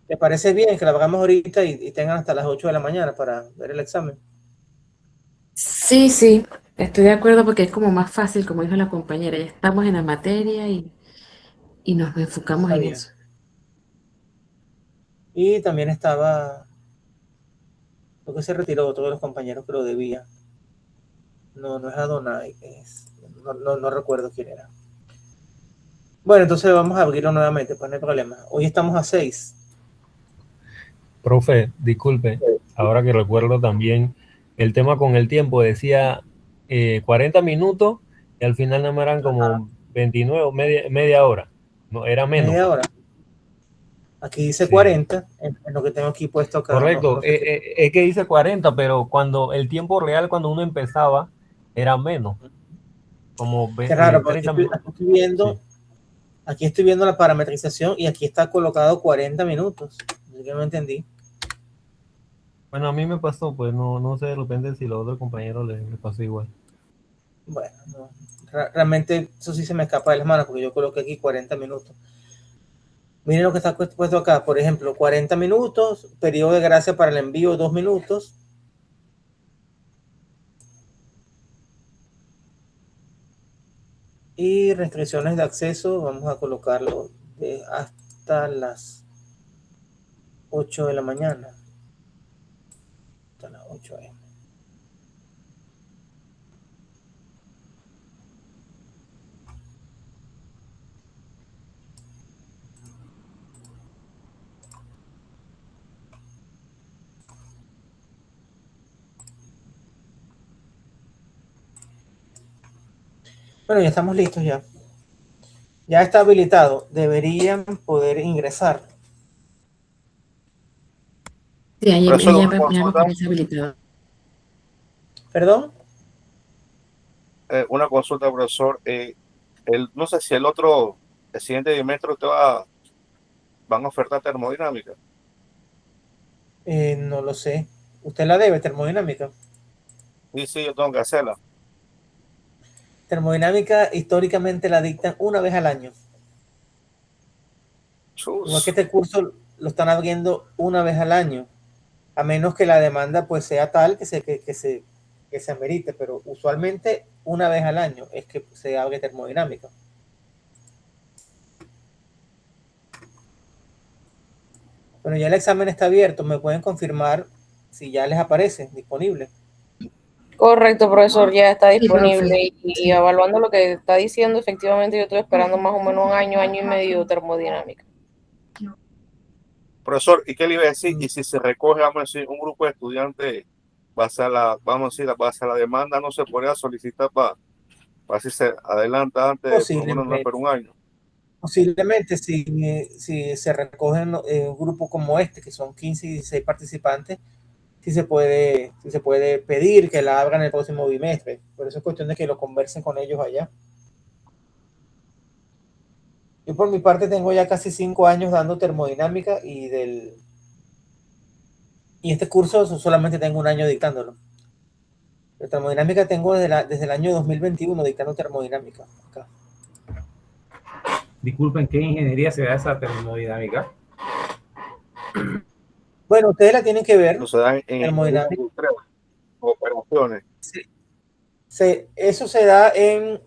¿Te parece bien que lo hagamos ahorita y tengan hasta las 8 de la mañana para ver el examen? Sí, sí, estoy de acuerdo porque es como más fácil, como dijo la compañera, ya estamos en la materia y nos enfocamos Está en bien. eso. Y también estaba, lo que se retiró todos los compañeros que lo debía. No es Adonai, no recuerdo quién era. Bueno, entonces vamos a abrirlo nuevamente, pues no hay problema. Hoy estamos a 6. Profe, disculpe, ahora que recuerdo también el tema con el tiempo, decía 40 minutos y al final nada más eran como 29, media hora. No, era menos. Media hora. Aquí dice Sí. 40, en lo que tengo aquí puesto acá. Correcto, No sé es que dice 40, pero cuando el tiempo real, cuando uno empezaba, era menos. Como qué raro, porque 30 aquí minutos. estoy viendo, Sí. aquí estoy viendo la parametrización y aquí está colocado 40 minutos. Así que no entendí. Bueno, a mí me pasó, pues no sé de repente si los otros compañeros les pasó igual. Bueno, no, realmente eso sí se me escapa de las manos porque yo coloqué aquí 40 minutos. Miren lo que está puesto acá, por ejemplo, 40 minutos, periodo de gracia para el envío 2 minutos. Y restricciones de acceso, vamos a colocarlo de hasta las 8 de la mañana. Hasta las 8 AM. Bueno, ya estamos listos ya. Ya está habilitado. Deberían poder ingresar. Sí, ahí Profesor, ya una me consulta, parece habilitado. ¿Perdón? una consulta, profesor. No sé si el siguiente bimestre van a ofertar termodinámica. No lo sé. ¿Usted la debe, termodinámica? Sí, yo tengo que hacerla. Termodinámica históricamente la dictan una vez al año. Igual que este curso lo están abriendo una vez al año, a menos que la demanda pues sea tal que se amerite, pero usualmente una vez al año es que se abre termodinámica. Bueno, ya el examen está abierto, me pueden confirmar si ya les aparece disponible. Correcto, profesor, ya está Sí, profe. disponible y evaluando lo que está diciendo, efectivamente yo estoy esperando más o menos un año y medio de termodinámica. Profesor, ¿y qué le iba a decir? Y si se recoge, vamos a decir, un grupo de estudiantes, base a la demanda, no se podría solicitar para si se adelanta antes, por lo menos no espera un año. Posiblemente si se recogen un grupo como este, que son 15 y 16 participantes, sí se puede pedir que la abran el próximo bimestre. Por eso es cuestión de que lo conversen con ellos allá. Yo por mi parte tengo ya casi 5 años dando termodinámica y este curso solamente tengo un año dictándolo. De termodinámica tengo desde el año 2021 dictando termodinámica. Acá. Disculpen, ¿qué ingeniería se da esa termodinámica? Bueno, ustedes la tienen que ver. No se da en termodinámica. Operaciones. Sí. Eso se da en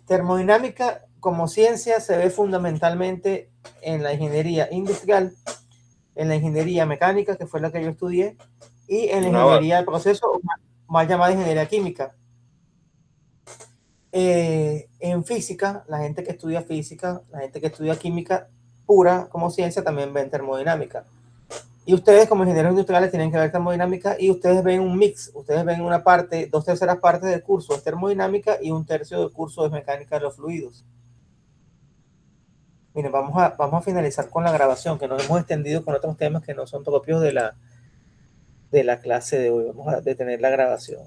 termodinámica como ciencia, se ve fundamentalmente en la ingeniería industrial, en la ingeniería mecánica, que fue la que yo estudié, y en la ingeniería del proceso, mal llamada ingeniería química. En física, la gente que estudia física, la gente que estudia química pura como ciencia, también ven termodinámica. Y ustedes como ingenieros industriales tienen que ver termodinámica y ustedes ven un mix, ustedes ven una parte, 2/3 partes del curso es termodinámica y 1/3 del curso es mecánica de los fluidos. Miren, vamos a finalizar con la grabación, que nos hemos extendido con otros temas que no son propios de la clase de hoy. Vamos a detener la grabación.